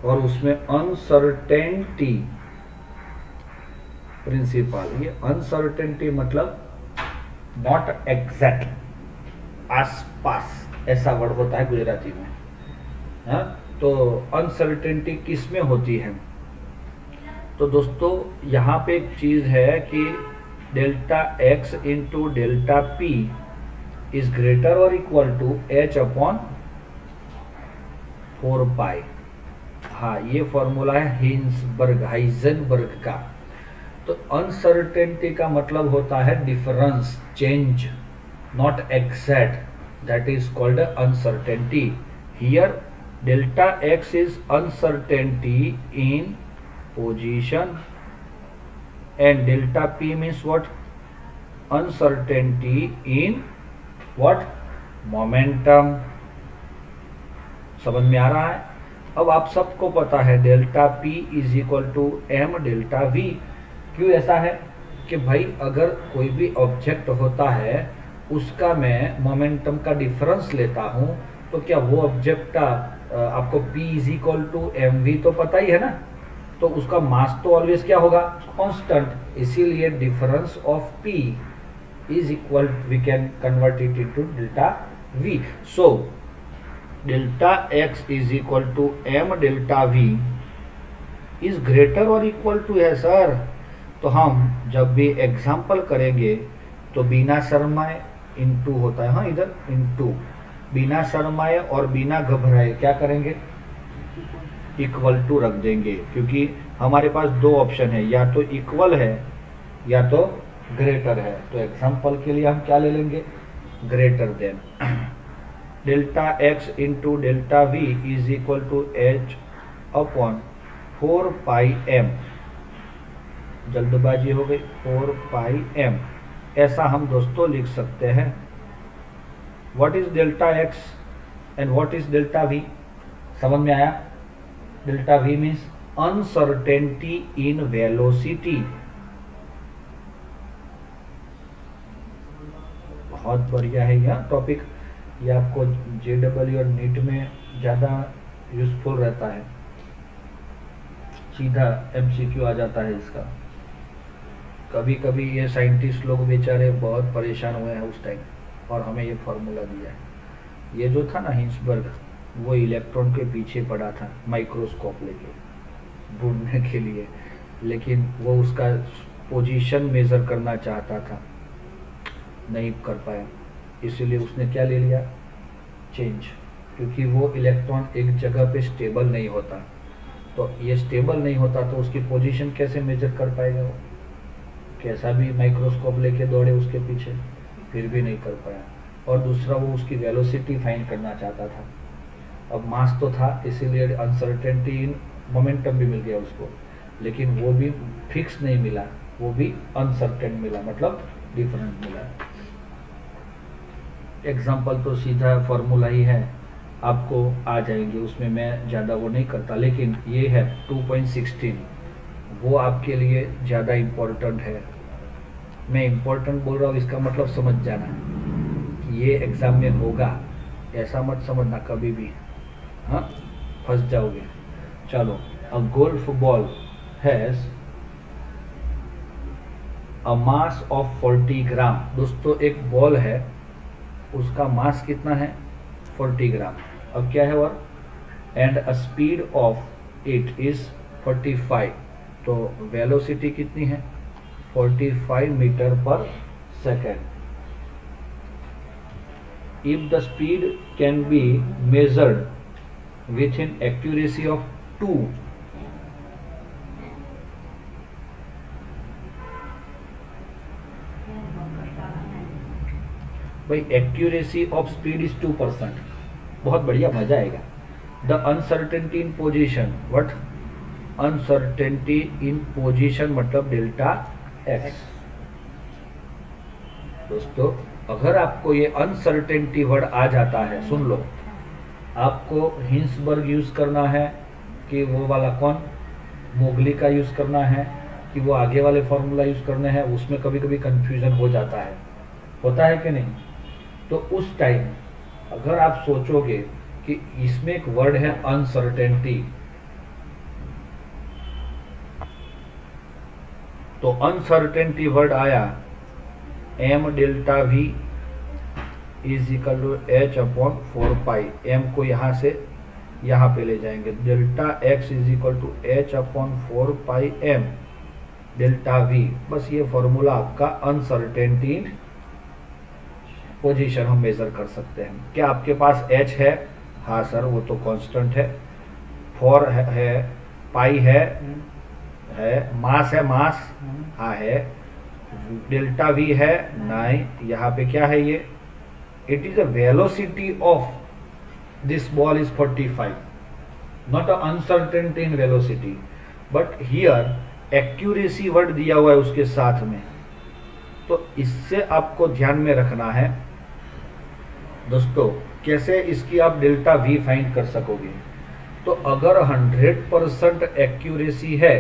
[SPEAKER 1] और उसमें अनसर्टेनिटी प्रिंसिपल। ये अनसर्टेनिटी मतलब नॉट एग्जैक्ट, आसपास, ऐसा वर्ड होता है गुजराती में। हाँ, तो अनसर्टेनिटी किस में होती है? तो दोस्तों यहाँ पे एक चीज है कि delta X into delta P is greater और इक्वल टू एच अपॉन 4 पाई। हाँ, ये फॉर्मूला है हाइजेनबर्ग का। तो अनसर्टेनिटी का मतलब होता है difference, change, not exact, that is called uncertainty. Here delta x is uncertainty in position and delta p means what? Uncertainty in what? Momentum। समझ में आ रहा है? अब आप सबको पता है delta p is equal to m delta v। क्यों ऐसा है? कि भाई अगर कोई भी ऑब्जेक्ट होता है उसका मैं मोमेंटम का डिफरेंस लेता हूं, तो क्या वो ऑब्जेक्ट का आपको P is equal to mv तो पता ही है ना, तो उसका मास तो ऑलवेज क्या होगा? कांस्टेंट। इसीलिए difference of P is equal, we can convert it into delta v। So delta x is equal to m delta v is greater और इक्वल टू है सर। तो हम जब भी एग्जाम्पल करेंगे तो बिना शर्माए इनटू होता है, हाँ इधर इनटू, बिना शर्माए और बिना घबराए क्या करेंगे? इक्वल टू रख देंगे, क्योंकि हमारे पास दो ऑप्शन है, या तो इक्वल है या तो ग्रेटर है। तो एग्जाम्पल के लिए हम क्या ले लेंगे? Greater than. Delta X into delta V is equal to H upon 4 pi m। जल्दबाजी हो गई, 4 पाई m। ऐसा हम दोस्तों लिख सकते हैं। What is delta x and what is delta v? समझ में आया? Delta v means uncertainty in velocity। बहुत बढ़िया है यह टॉपिक, ये आपको JEE और नीट में ज़्यादा यूजफुल रहता है, सीधा MCQ आ जाता है इसका। कभी कभी ये साइंटिस्ट लोग बेचारे बहुत परेशान हुए हैं उस टाइम, और हमें ये फार्मूला दिया है। ये जो था ना हिंसबर्ग, वो इलेक्ट्रॉन के पीछे पड़ा था माइक्रोस्कोप लेके ढूंढने के लिए, लेकिन वो उसका पोजीशन मेज़र करना चाहता था, नहीं कर पाया, इसीलिए उसने क्या ले लिया? चेंज। क्योंकि वो इलेक्ट्रॉन एक जगह पे स्टेबल नहीं होता, तो ये स्टेबल नहीं होता तो उसकी पोजीशन कैसे मेजर कर पाएगा? वो कैसा भी माइक्रोस्कोप लेके दौड़े उसके पीछे, फिर भी नहीं कर पाया। और दूसरा वो उसकी वेलोसिटी फाइंड करना चाहता था, अब मास तो था, इसीलिए अनसर्टेनिटी इन मोमेंटम भी मिल गया उसको। लेकिन वो भी फिक्स नहीं मिला, वो भी अनसर्टेन मिला, मतलब डिफरेंट मिला। एग्जाम्पल तो सीधा फॉर्मूला ही है, आपको आ जाएंगे, उसमें मैं ज़्यादा वो नहीं करता, लेकिन ये है 2.16, वो आपके लिए ज़्यादा इम्पोर्टेंट है। मैं इम्पोर्टेंट बोल रहा हूँ, इसका मतलब समझ जाना, ये एग्ज़ाम में होगा, ऐसा मत समझना कभी भी, हाँ फंस जाओगे। चलो, अ golf ball has a mass of 40 ग्राम। दोस्तों एक बॉल है, उसका मास कितना है, 40 ग्राम। अब क्या है work, and a speed of it is 45, तो वेलोसिटी कितनी है, 45 मीटर पर second. If the speed can be measured with in accuracy of 2, भाई एक्यूरेसी ऑफ स्पीड इज 2%, बहुत बढ़िया, मजा आएगा। The uncertainty in position, what, uncertainty in position मतलब डेल्टा एक्स। दोस्तों अगर आपको ये अनसर्टेनिटी वर्ड आ जाता है, सुन लो, आपको हिंसबर्ग यूज करना है कि वो वाला कौन, मोगली का यूज करना है कि वो आगे वाले फॉर्मूला यूज करने हैं, उसमें कभी कभी कंफ्यूजन हो जाता है, होता है कि नहीं। तो उस टाइम अगर आप सोचोगे कि इसमें एक वर्ड है अनसर्टेनिटी, तो अनसर्टेनिटी वर्ड आया M delta V is equal to H upon 4 pi, M को यहां से यहां पे ले जाएंगे, delta X is equal to H upon 4 pi M delta V. बस ये फॉर्मूला आपका अनसर्टेनिटी इन पोजीशन हम मेजर कर सकते हैं। क्या आपके पास एच है, हाँ सर वो तो कांस्टेंट है, 4 है, पाई है, मास है, मास हाँ है, डेल्टा वी है, नहीं, यहाँ पे क्या है ये, it is a velocity of this ball is 45, not a uncertainty in velocity, but here accuracy word दिया हुआ है उसके साथ में, तो इससे आपको ध्यान में रखना है। दोस्तों कैसे इसकी आप डेल्टा वी फाइंड कर सकोगे, तो अगर 100% एक्यूरेसी है,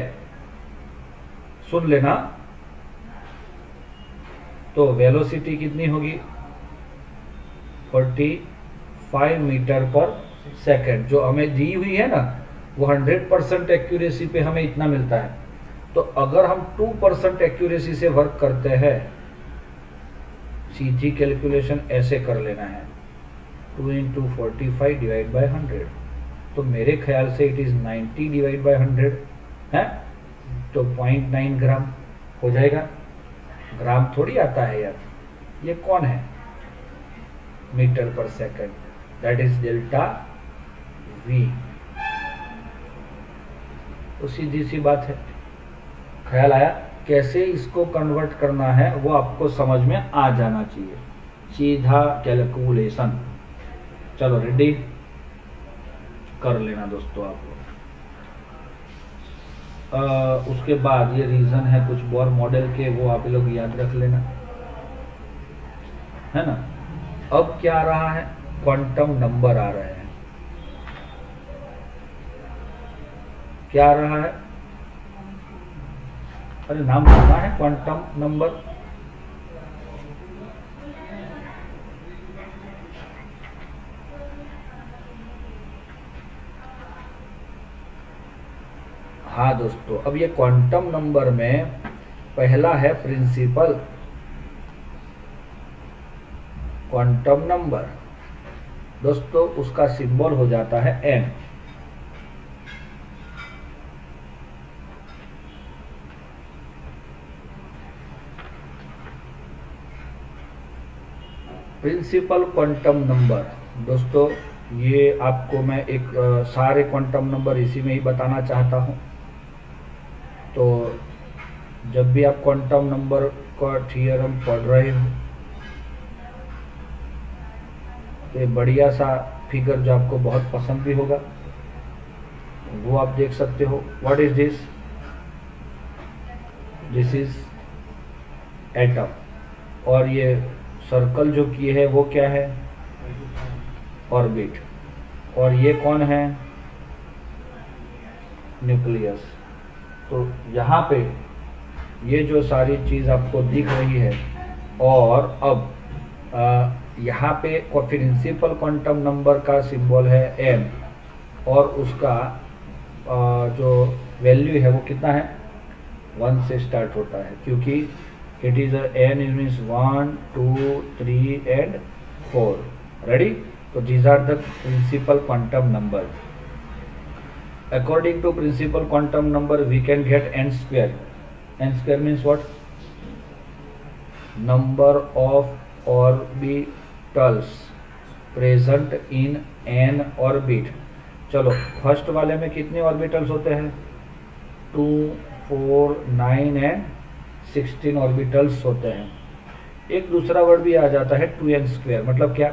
[SPEAKER 1] सुन लेना, तो वेलोसिटी कितनी होगी, 45 मीटर पर सेकेंड, जो हमें दी हुई है ना, वो 100% एक्यूरेसी पे हमें इतना मिलता है। तो अगर हम 2% एक्यूरेसी से वर्क करते हैं, सीधी कैलकुलेशन ऐसे कर लेना है, 2 इंटू 45 डिवाइड बाई 100, तो मेरे ख्याल से इट इज 90 डिवाइड बाई 100 है, तो 0.9 ग्राम हो जाएगा। ग्राम थोड़ी आता है यार, ये कौन है, metre per second, that is delta we. तो सीधी सी बात है, ख्याल आया, कैसे इसको कन्वर्ट करना है वो आपको समझ में आ जाना चाहिए, सीधा कैलकुलेशन। चलो रेडी कर लेना दोस्तों आपको। उसके बाद ये रीजन है कुछ बोर मॉडल के, वो आप लोग याद रख लेना, है ना। अब क्या आ रहा है, क्वांटम नंबर आ रहे हैं। क्या आ रहा है, अरे नाम सुना है क्वांटम नंबर, हाँ दोस्तों, अब ये क्वांटम नंबर में पहला है प्रिंसिपल क्वांटम नंबर, दोस्तों उसका सिंबल हो जाता है n। प्रिंसिपल क्वांटम नंबर, दोस्तों ये आपको मैं एक सारे क्वांटम नंबर इसी में ही बताना चाहता हूँ। तो जब भी आप क्वांटम नंबर का थियरम पढ़ रहे हो, तो बढ़िया सा फिगर जो आपको बहुत पसंद भी होगा वो आप देख सकते हो। What is this, this is atom, और ये सर्कल जो किए है वो क्या है, ऑर्बिट, और ये कौन है, न्यूक्लियस। तो यहाँ पे ये जो सारी चीज़ आपको दिख रही है, और अब यहाँ पे प्रिंसिपल क्वांटम नंबर का सिंबल है n, और उसका जो वैल्यू है वो कितना है, 1 से स्टार्ट होता है, क्योंकि it is n means 1 2 3 and 4। Ready? तो these are the principal quantum number. According to principal quantum number we can get n square. n square means what? Number of orbitals present in n orbit. चलो first वाले में कितने orbitals होते हैं, 2 4 9 and 16 orbitals होते हैं। एक दूसरा वर्ड भी आ जाता है 2n स्क्वायर, मतलब क्या,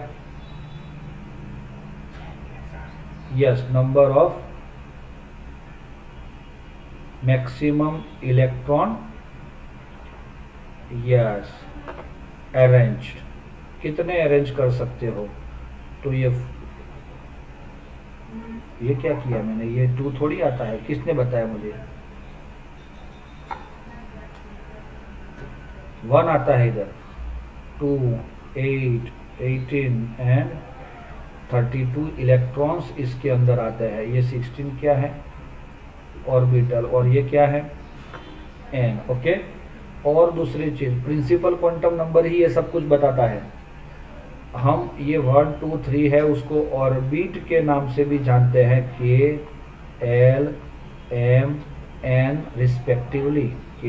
[SPEAKER 1] yes, number of maximum electron, yes, arrange, कितने अरेंज कर सकते हो। तो ये क्या किया मैंने, ये 2 थोड़ी आता है, किसने बताया मुझे, 1 आता है इधर, 2 8 18 एंड 32 इलेक्ट्रॉन्स इसके अंदर आते हैं। ये 16 क्या है, ऑर्बिटल, और ये क्या है, n। ओके, और दूसरी चीज प्रिंसिपल क्वांटम नंबर ही ये सब कुछ बताता है। हम ये 1 2 3 है उसको ऑर्बिट के नाम से भी जानते हैं, k l m n respectively, k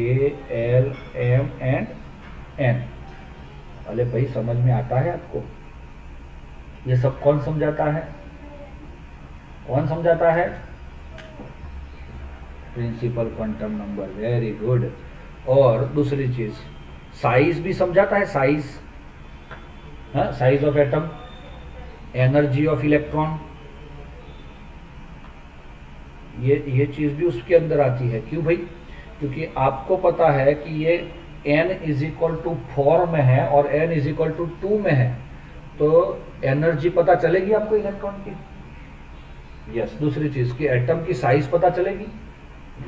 [SPEAKER 1] l m and n। अरे भाई समझ में आता है आपको, ये सब कौन समझाता है, कौन समझाता है, principal quantum number, very good. और दूसरी चीज साइज भी समझाता है, साइज, हाँ, size of atom, energy of electron, ये चीज भी उसके अंदर आती है। क्यों भाई, क्योंकि आपको पता है कि ये n इज इक्वल टू 4 में है और n इज इक्वल टू 2 में है, तो एनर्जी पता चलेगी आपको इलेक्ट्रॉन की, यस। दूसरी चीज की एटम की साइज पता चलेगी,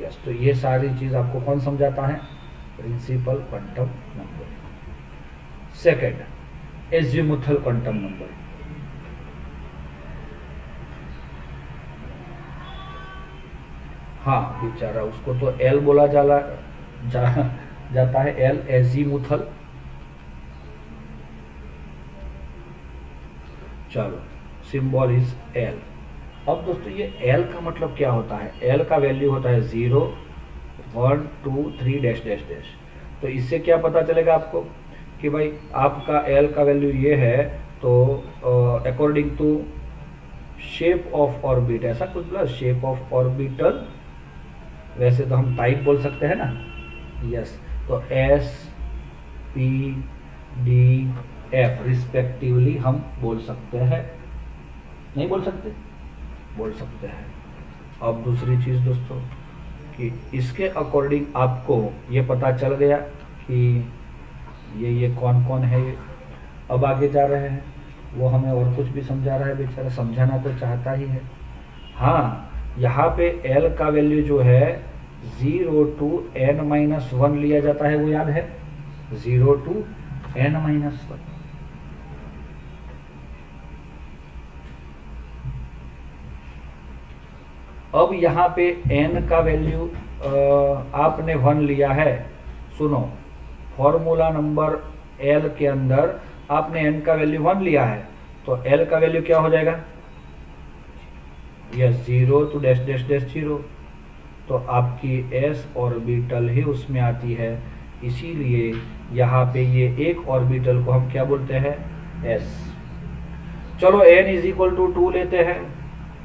[SPEAKER 1] यस। तो ये सारी चीज आपको कौन समझाता है, principal quantum number. Second, azimuthal quantum number. हाँ बेचारा, उसको तो एल बोला जाता है, एल, एजीमुथल। चलो, सिंबल इज एल। अब दोस्तों ये एल का मतलब क्या होता है, एल का वैल्यू होता है 0 1 2 3 डैश डैश डैश। तो इससे क्या पता चलेगा आपको कि भाई आपका एल का वैल्यू ये है, तो according to shape of orbit, ऐसा कुछ बोला, शेप ऑफ ऑर्बिटल, वैसे तो हम टाइप बोल सकते हैं ना, यस। तो S P D F respectively हम बोल सकते हैं, नहीं बोल सकते, बोल सकते हैं। अब दूसरी चीज दोस्तों कि इसके अकॉर्डिंग आपको ये पता चल गया कि ये कौन कौन है। अब आगे जा रहे हैं, वो हमें और कुछ भी समझा रहा है, बेचारा समझाना तो चाहता ही है। हाँ, यहाँ पे L का वैल्यू जो है 0 to n-1 लिया जाता है, वो याद है, 0 to n-1। अब यहाँ पे n का वैल्यू आपने 1 लिया है, सुनो, फॉर्मूला नंबर L के अंदर आपने n का वैल्यू 1 लिया है, तो L का वैल्यू क्या हो जाएगा, yes, 0 to dash dash dash 0। तो आपकी s ऑर्बिटल ही उसमें आती है, इसीलिए यहाँ पे ये एक ऑर्बिटल को हम क्या बोलते हैं, s। चलो n इज इक्वल टू 2 लेते हैं,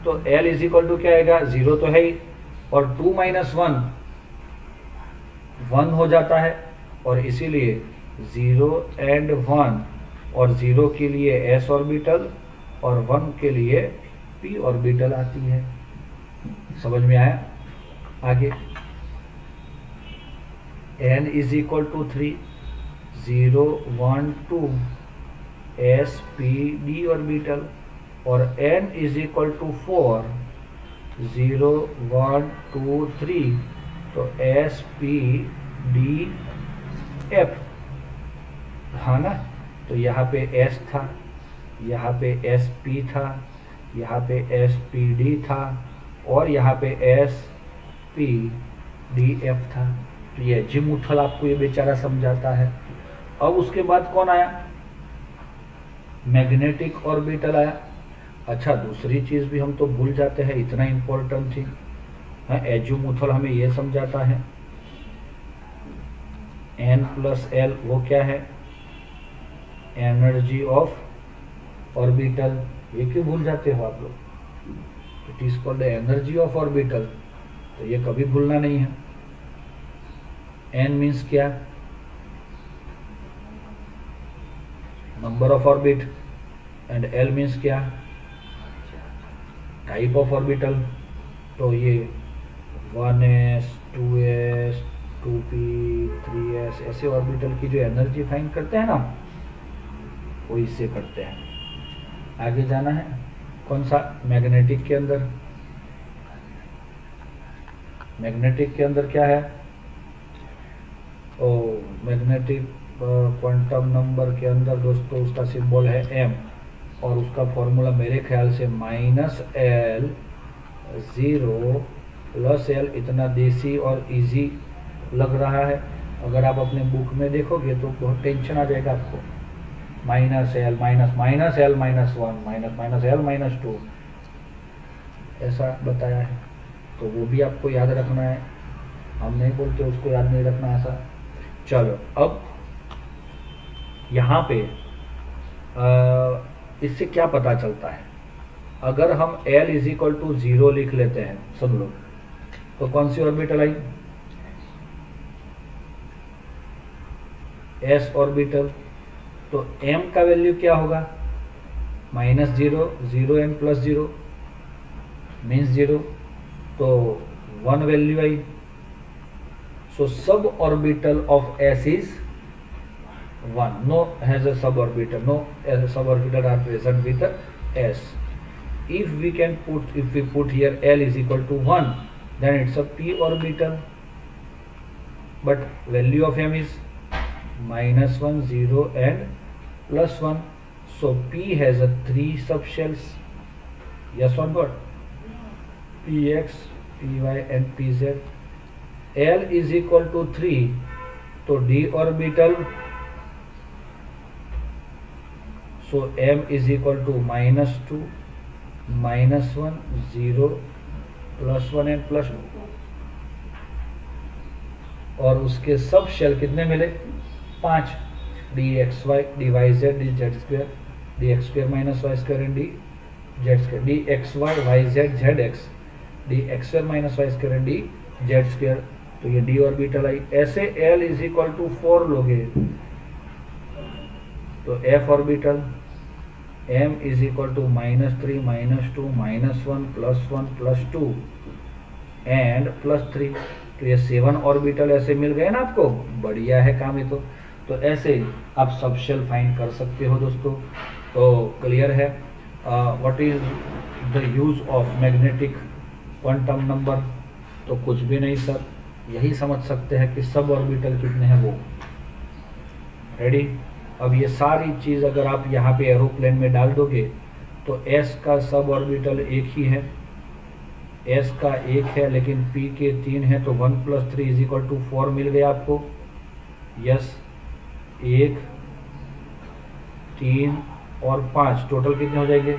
[SPEAKER 1] तो l इज इक्वल टू क्या आएगा, 0 तो है ही, और 2 - 1 हो जाता है, और इसीलिए 0 and 1, और 0 के लिए s ऑर्बिटल और 1 के लिए p ऑर्बिटल आती है। समझ में आया? आगे n is equal to 3, 0 1 2 s p d orbital, और n इज इक्वल टू 4, 0 1 2 3 तो s p d f, हाँ ना। तो यहाँ पे s था, यहाँ पे s p था, यहाँ पे s p d था, और यहाँ पे s p d f था। तो ये अजीमुथल आपको ये बेचारा समझाता है। अब उसके बाद कौन आया? मैग्नेटिक ऑर्बिटल आया। अच्छा, दूसरी चीज भी हम तो भूल जाते हैं, इतना इंपॉर्टेंट थी। हाँ, एजीमुथल हमें ये समझाता है n प्लस एल, वो क्या है? Energy of orbital. ये क्यों भूल जाते हो आप लोग? It is called energy of orbital, तो ये कभी भूलना नहीं है। n मीन्स क्या? Number of orbit, and l means क्या? Type of orbital. तो ये 1s 2s 2p 3s ऐसे ऑर्बिटल की जो एनर्जी फाइंड करते हैं ना, वो इससे करते हैं। आगे जाना है कौन सा? मैग्नेटिक के अंदर। मैग्नेटिक के अंदर क्या है? मैग्नेटिक क्वांटम नंबर के अंदर दोस्तों उसका सिंबल है m, और उसका फॉर्मूला मेरे ख्याल से -l 0 प्लस l। इतना देसी और इजी लग रहा है, अगर आप अपने बुक में देखोगे तो बहुत टेंशन आ जाएगा आपको। -l माइनस l -1 -l -2 ऐसा बताया है, तो वो भी आपको याद रखना है। हम नहीं बोलते उसको याद नहीं रखना ऐसा। चलो, अब यहाँ पे इससे क्या पता चलता है? अगर हम l इज इक्वल टू 0 लिख लेते हैं सब लोग, तो कौन सी ऑर्बिटल आई? s orbital. तो m का वैल्यू क्या होगा? -0 0 m प्लस 0 मीन्स 0, तो 1 value I. So sub orbital of s is 1. No has a suborbital. No suborbital are present with the s. If we put here l is equal to 1, then it's a p orbital. But value of m is -1 0 and +1. So p has a 3 subshells. Yes or not? px, py and pz. l is equal to 3, तो d orbital, so m is equal to -2 -1 0 +1 and +2, और उसके सब shell कितने मिले? 5। dxy dyz dz2 dx2 -y2 and dz2 dxy yz zx dx2 -y2 and dz2। तो ये d orbital आई। ऐसे l is equal to 4 लोगे तो f orbital m is equal to -3 -2 -1 +1 +2 and +3। तो ये 7 ऑर्बिटल ऐसे मिल गए ना आपको। बढ़िया है काम ये तो ऐसे आप सब शेल फाइंड कर सकते हो दोस्तों। तो क्लियर है what is the use of magnetic quantum number? तो कुछ भी नहीं सर, यही समझ सकते हैं कि सब ऑर्बिटल कितने हैं वो। रेडी? अब ये सारी चीज अगर आप यहाँ पे एरोप्लेन में डाल दोगे तो s का सब ऑर्बिटल एक ही है, s का एक है, लेकिन p के 3 है, तो 1 + 3 = 4 मिल गया आपको। यस, 1 3 और 5 टोटल कितने हो जाएंगे?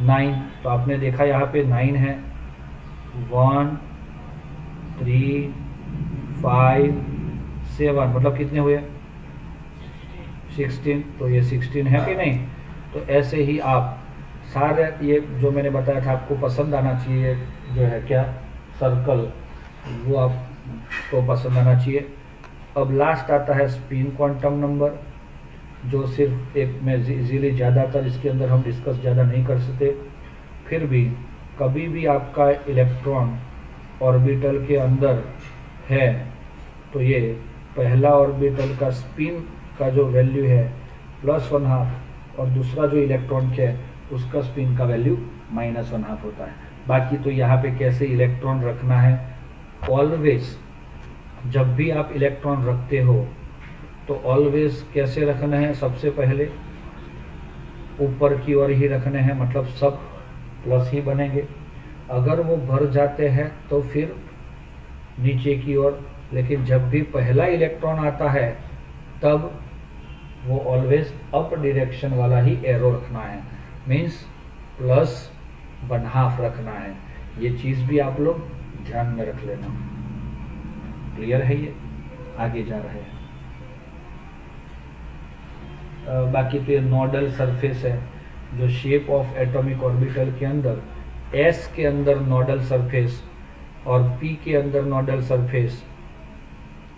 [SPEAKER 1] 9। तो आपने देखा यहाँ पे 9 है। 1 3 5 7 मतलब कितने हुए? 16। तो ये 16 है कि नहीं? तो ऐसे ही आप सारे ये जो मैंने बताया था आपको पसंद आना चाहिए, जो है क्या सर्कल, वो आपको पसंद आना चाहिए। अब लास्ट आता है स्पिन क्वांटम नंबर, जो सिर्फ एक में इजीली ज़्यादातर इसके अंदर हम डिस्कस ज़्यादा नहीं कर सकते। फिर भी कभी भी आपका इलेक्ट्रॉन ऑर्बिटल के अंदर है तो ये पहला ऑर्बिटल का स्पिन का जो वैल्यू है +1/2 और दूसरा जो इलेक्ट्रॉन के है उसका स्पिन का वैल्यू -1/2 होता है। बाकी तो यहाँ पे कैसे इलेक्ट्रॉन रखना है, ऑलवेज जब भी आप इलेक्ट्रॉन रखते हो तो ऑलवेज कैसे रखना है, सबसे पहले ऊपर की ओर ही रखने हैं, मतलब सब प्लस ही बनेंगे। अगर वो भर जाते हैं तो फिर नीचे की ओर, लेकिन जब भी पहला इलेक्ट्रॉन आता है तब वो ऑलवेज अप डायरेक्शन वाला ही एरो रखना है, मीन्स +1/2 रखना है। ये चीज़ भी आप लोग ध्यान में रख लेना। क्लियर है? ये आगे जा रहे हैं। बाकी तो नोडल सरफेस है जो शेप ऑफ एटॉमिक ऑर्बिटल के अंदर S के अंदर नोडल सरफेस और P के अंदर नोडल सरफेस।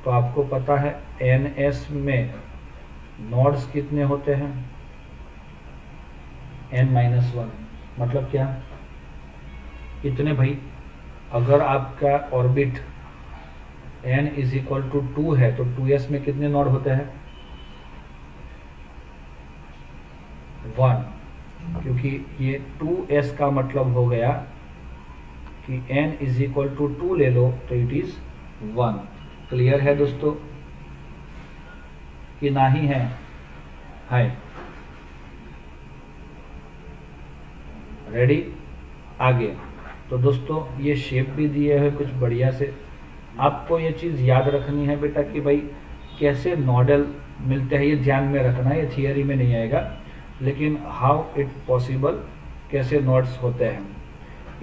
[SPEAKER 1] तो आपको पता है NS में नोड्स कितने होते हैं, n-1। मतलब क्या, कितने भाई, अगर आपका ऑर्बिट n = 2 है तो 2s में कितने नोड होते हैं, 1, क्योंकि ये 2s का मतलब हो गया कि n = 2 ले लो तो इट इज 1। क्लियर है दोस्तों कि नहीं है? रेडी? आगे तो दोस्तों ये शेप भी दिए हैं कुछ बढ़िया से। आपको ये चीज़ याद रखनी है बेटा कि भाई कैसे नोडल मिलते हैं, ये ध्यान में रखना है, ये थियरी में नहीं आएगा, लेकिन हाउ इट पॉसिबल, कैसे नोड्स होते हैं।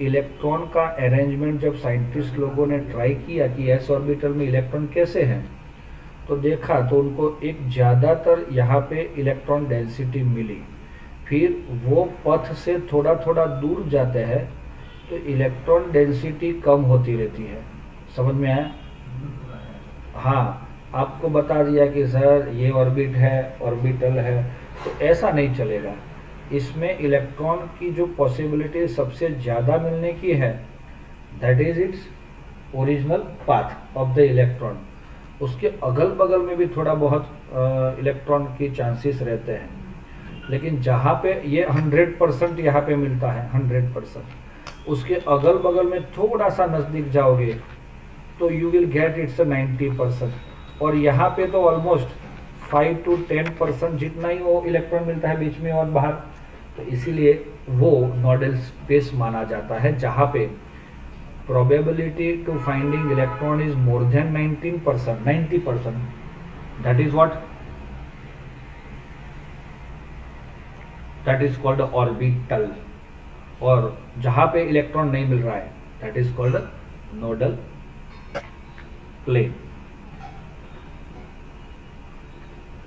[SPEAKER 1] इलेक्ट्रॉन का अरेंजमेंट जब साइंटिस्ट लोगों ने ट्राई किया कि एस ऑर्बिटल में इलेक्ट्रॉन कैसे हैं, तो देखा तो उनको एक ज़्यादातर यहाँ पे इलेक्ट्रॉन डेंसिटी मिली। फिर वो पथ से थोड़ा थोड़ा दूर जाते हैं तो इलेक्ट्रॉन डेंसिटी कम होती रहती है। समझ में आया? हाँ, आपको बता दिया कि सर ये ऑर्बिट है, ऑर्बिटल है, तो ऐसा नहीं चलेगा। इसमें इलेक्ट्रॉन की जो पॉसिबिलिटी सबसे ज़्यादा मिलने की है, that is its original path of the electron. उसके अगल बगल में भी थोड़ा बहुत इलेक्ट्रॉन की चांसेस रहते हैं, लेकिन जहाँ पे ये 100% यहाँ पे मिलता है 100%, उसके अगल बगल में थोड़ा सा नज़दीक जाओगे तो यू विल गेट इट्स 90%, और यहाँ पे तो ऑलमोस्ट 5 to 10% जितना ही वो इलेक्ट्रॉन मिलता है बीच में और बाहर। तो इसीलिए वो नोडल स्पेस माना जाता है जहाँ पे probability to finding electron is more than 90%. That is what? That is called orbital. और जहाँ पे इलेक्ट्रॉन नहीं मिल रहा है that is called nodal plane।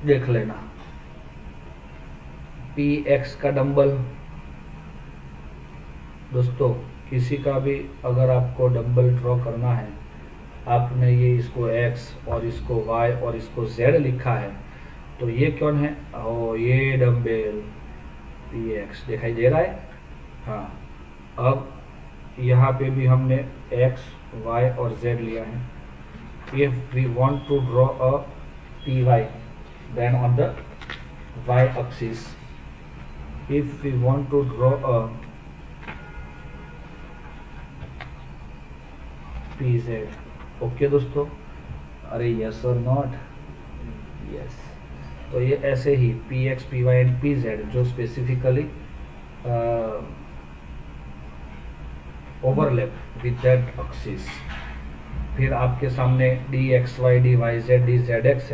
[SPEAKER 1] देख लेना px का डंबल। दोस्तों किसी का भी अगर आपको डंबल ड्रॉ करना है, आपने ये इसको x और इसको y और इसको z लिखा है, तो ये कौन है? ये डंबल px दिखाई दे रहा है। हाँ, अब यहाँ पे भी हमने x, y और z लिया है। If we want to draw a py, then on the y axis, if we want to draw a pz, okay दोस्तों? अरे यस और नॉट? यस। तो ये ऐसे ही px, py एंड pz जो specifically overlap with that axis. फिर आपके सामने dxy, dyz, dzx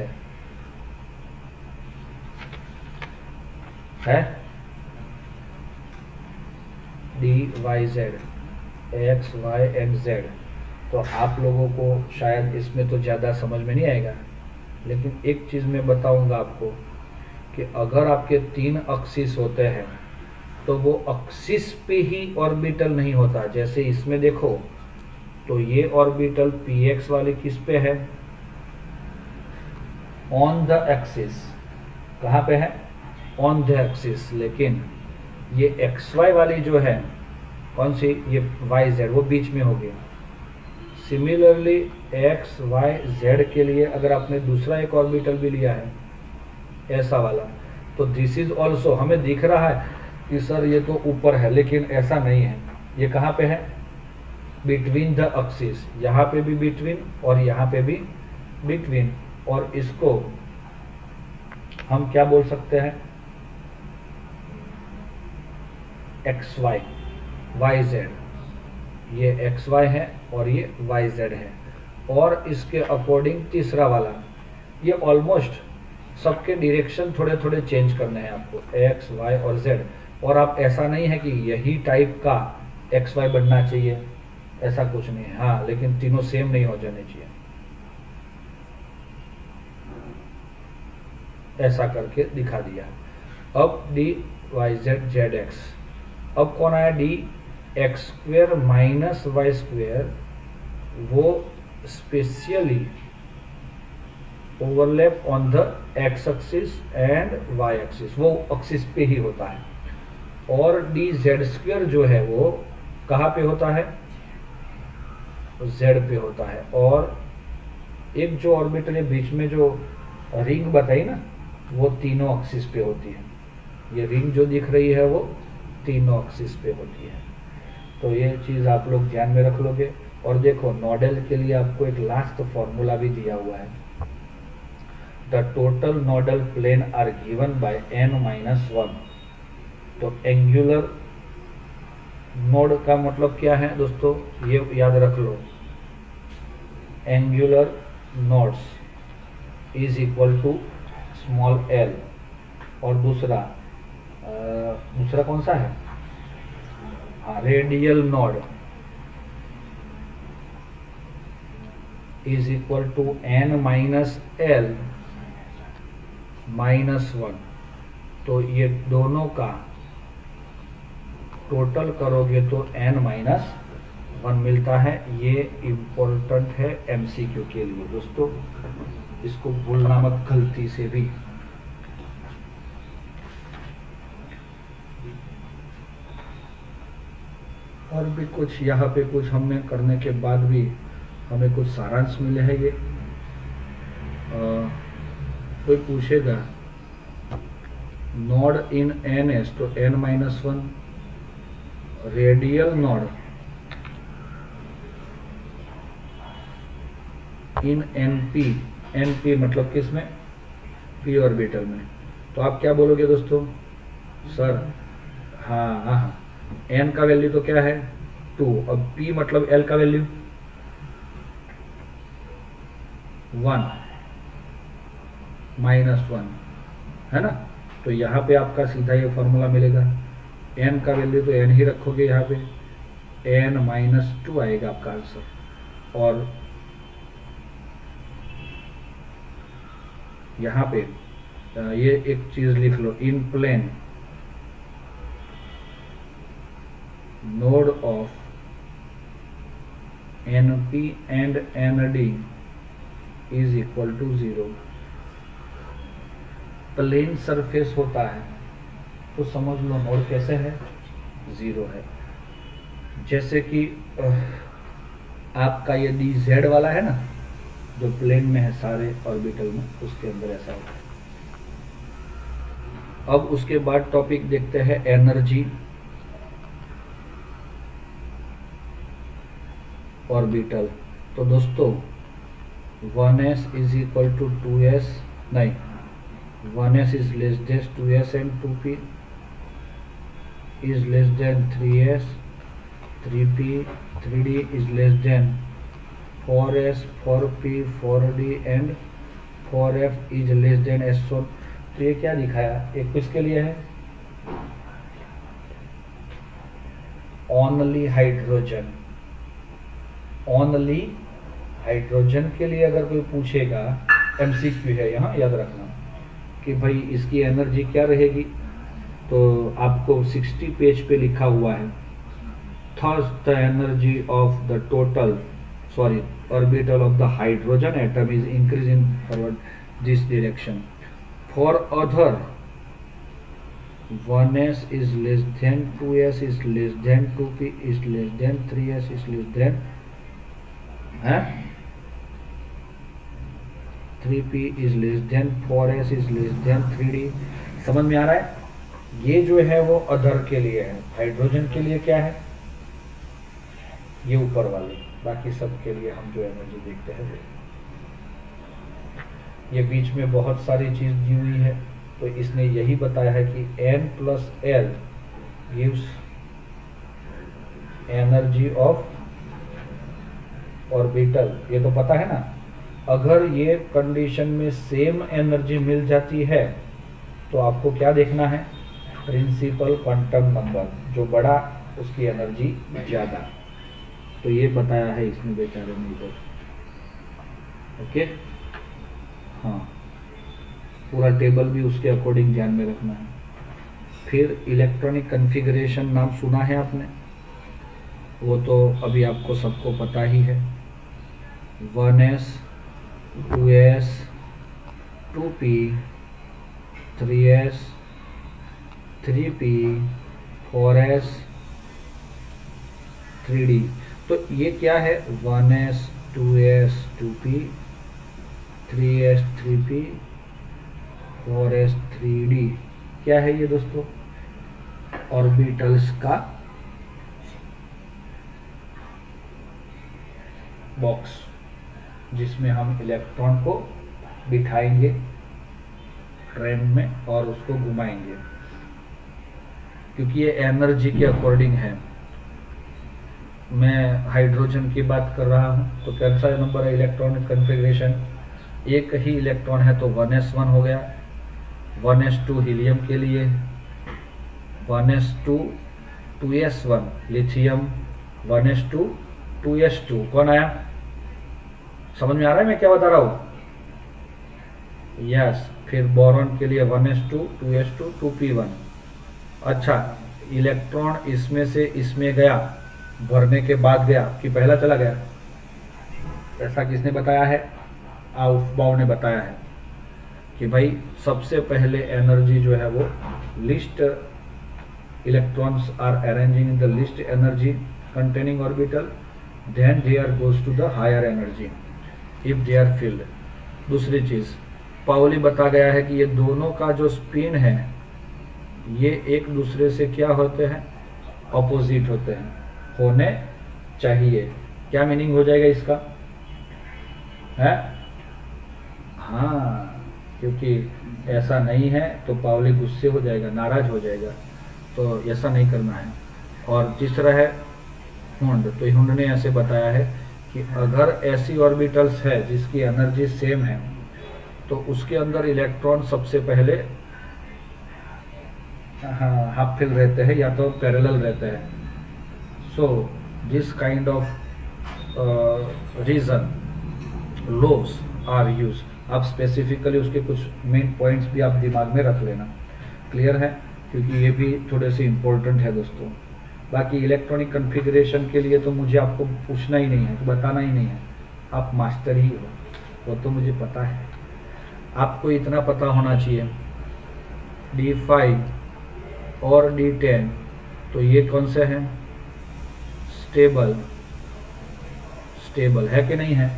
[SPEAKER 1] है dyz, x, y and z। तो आप लोगों को शायद इसमें तो ज़्यादा समझ में नहीं आएगा, लेकिन एक चीज़ मैं बताऊंगा आपको कि अगर आपके 3 एक्सिस होते हैं तो वो एक्सिस पे ही ऑर्बिटल नहीं होता। जैसे इसमें देखो तो ये ऑर्बिटल px वाले किस पे है? On the axis. कहाँ पे है? On the axis. लेकिन ये xy वाली जो है कौन सी? ये yz, वो बीच में हो गया। सिमिलरली एक्स वाई जेड के लिए अगर आपने दूसरा एक ऑर्बिटल भी लिया है ऐसा वाला, तो दिस इज ऑल्सो, हमें दिख रहा है कि सर ये तो ऊपर है, लेकिन ऐसा नहीं है। ये कहाँ पे है? बिटवीन द एक्सिस, यहाँ पे भी बिटवीन और यहाँ पे भी बिटवीन, और इसको हम क्या बोल सकते हैं? X Y, Y Z. ये एक्स वाई है और ये वाई जेड है। और इसके अकॉर्डिंग तीसरा वाला, ये ऑलमोस्ट सबके डायरेक्शन थोड़े थोड़े चेंज करने हैं आपको, एक्स वाई और जेड। और आप ऐसा नहीं है कि यही टाइप का एक्स वाई बनना चाहिए, ऐसा कुछ नहीं है। हाँ, लेकिन तीनों सेम नहीं हो जाने चाहिए, ऐसा करके दिखा दिया। अब D Y Z Z X, अब कौन आया? D X square minus Y square, वो specially overlap on the X axis and Y axis, वो एक्सिस पे ही होता है। और डी जेड स्क्वेयर जो है वो कहाँ पे होता है? जेड पे होता है। और एक जो ऑर्बिटल है बीच में जो रिंग बताई ना, वो तीनों एक्सिस पे होती है। ये रिंग जो दिख रही है वो तीनों एक्सिस पे होती है। तो ये चीज़ आप लोग ध्यान में रख लोगे। और देखो, नोडल के लिए आपको एक लास्ट फॉर्मूला भी दिया हुआ है। The total nodal plane are given by n-1। तो एंगुलर नोड का मतलब क्या है दोस्तों, ये याद रख लो। Angular nodes is equal to small l। और दूसरा कौन सा है? Radial node is equal to n-l -1। तो ये दोनों का टोटल करोगे तो n-1 मिलता है। ये इम्पोर्टेंट है MCQ के लिए दोस्तों, इसको भूलना मत गलती से भी। और भी कुछ यहाँ पे कुछ हमने करने के बाद भी हमें कुछ सारांश मिले हैं। ये कोई पूछेगा नोड इन NS, तो n-1। Radial node in NP मतलब किसमें? p ऑर्बिटल में। तो आप क्या बोलोगे दोस्तों? सर हाँ, n का वैल्यू तो क्या है? 2। अब p मतलब l का वैल्यू 1 -1 है ना। तो यहाँ पे आपका सीधा ये फॉर्मूला मिलेगा। n का वैल्यू तो n ही रखोगे, यहाँ पे n-2 आएगा आपका आंसर। और यहाँ पे ये एक चीज लिख लो, in plane node of NP and ND is equal to 0। Plane surface होता है तो समझ लो नोड कैसे है? 0 है। जैसे कि आपका ये DZ वाला है ना, जो प्लेन में है सारे ऑर्बिटल में, उसके अंदर ऐसा होता है। अब उसके बाद टॉपिक देखते हैं एनर्जी ऑर्बिटल। तो दोस्तों 1s is equal to 2s, नहीं, 1s is less than 2s and 2p is less than 3s, 3p 3d is less than 4s, 4p 4d and 4f is less than s। तो ये क्या दिखाया? एक किसके लिए है? Only hydrogen. ओनली हाइड्रोजन के लिए अगर कोई पूछेगा, MCQ है यहाँ, याद रखना कि भाई इसकी एनर्जी क्या रहेगी। तो आपको 60 पेज पे लिखा हुआ है, thus the energy of the total orbital of the hydrogen atom is increased in forward this direction. For other 1s is less than 2s is less than 2p is less than 3s is less than है 3p is less than 4s is less than 3d। समझ में आ रहा है? ये जो है वो other के लिए है, हाइड्रोजन के लिए क्या है, ये ऊपर वाले, बाकी सब के लिए हम जो एनर्जी देखते हैं वो। ये बीच में बहुत सारी चीज दी हुई है, तो इसने यही बताया है कि n plus L gives energy of orbital. ये तो पता है ना, अगर ये कंडीशन में सेम एनर्जी मिल जाती है तो आपको क्या देखना है, प्रिंसिपल क्वांटम नंबर, जो बड़ा उसकी एनर्जी ज्यादा। तो ये बताया है इसमें बेचारे ने इधर। ओके, हाँ, पूरा टेबल भी उसके अकॉर्डिंग ध्यान में रखना है। फिर इलेक्ट्रॉनिक कॉन्फ़िगरेशन नाम सुना है आपने, वो तो अभी आपको सबको पता ही है, 1s 2s 2p 3s 3p 4s 3d। तो ये क्या है, 1s 2s 2p 3s 3p 4s 3d। क्या है ये दोस्तों, ऑर्बिटल्स का बॉक्स, जिसमें हम इलेक्ट्रॉन को बिठाएंगे ट्रेन में और उसको घुमाएंगे, क्योंकि ये एनर्जी के अकॉर्डिंग है। मैं हाइड्रोजन की बात कर रहा हूँ, तो कौन सा नंबर है इलेक्ट्रॉनिक कॉन्फ़िगरेशन, एक ही इलेक्ट्रॉन है तो 1s1 हो गया, 1s2 हीलियम के लिए, 1s2 2s1 lithium, 1s2 2s2 कौन आया, समझ में आ रहा है मैं क्या बता रहा हूँ? यस। फिर बोरॉन के लिए 1s2 2s2 2p1। अच्छा, इलेक्ट्रॉन इसमें से इसमें गया, भरने के बाद गया कि पहला चला गया, ऐसा किसने बताया है? आउफबाउ ने बताया है कि भाई सबसे पहले एनर्जी जो है वो least electrons are arranging in the least energy containing orbital, then they are goes to the higher energy if they are filled. दूसरी चीज पाउली बता गया है कि ये दोनों का जो स्पिन है ये एक दूसरे से क्या होते हैं, ऑपोजिट होते हैं, होने चाहिए। क्या मीनिंग हो जाएगा इसका है? हाँ, क्योंकि ऐसा नहीं है तो पाउली गुस्से हो जाएगा, नाराज हो जाएगा, तो ऐसा नहीं करना है। और तीसरा है हुंड, तो हुंड ने ऐसे बताया है कि अगर ऐसी ऑर्बिटल्स है जिसकी एनर्जी सेम है तो उसके अंदर इलेक्ट्रॉन सबसे पहले हाफ फिल रहते हैं या तो पैरेलल रहते हैं। So this kind of reason laws are use. आप स्पेसिफिकली उसके कुछ मेन पॉइंट्स भी आप दिमाग में रख लेना, क्लियर है? क्योंकि ये भी थोड़े से इम्पोर्टेंट है दोस्तों। बाकी इलेक्ट्रॉनिक कॉन्फ़िगरेशन के लिए तो मुझे आपको पूछना ही नहीं है, बताना ही नहीं है, आप मास्टर ही हो, वो तो मुझे पता है। आपको इतना पता होना चाहिए D5 और D10, तो ये कौन से हैं, स्टेबल, स्टेबल है कि नहीं है?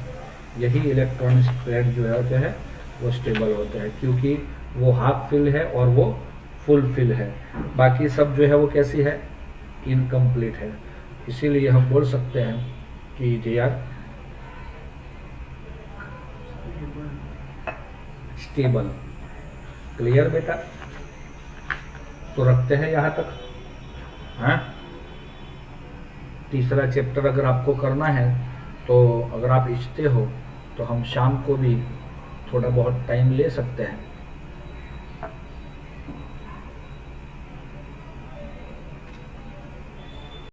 [SPEAKER 1] यही इलेक्ट्रॉनिक स्प्रेड जो होते हैं वो स्टेबल होते हैं, क्योंकि वो हाफ फिल है और वो फुल फिल है। बाकी सब जो है वो कैसी है, इनकम्प्लीट है। इसीलिए हम बोल सकते हैं कि दे आर स्टेबल। क्लियर बेटा? तो रखते हैं यहाँ तक। हाँ, तीसरा चैप्टर अगर आपको करना है तो अगर आप इच्छते हो तो हम शाम को भी थोड़ा बहुत टाइम ले सकते हैं।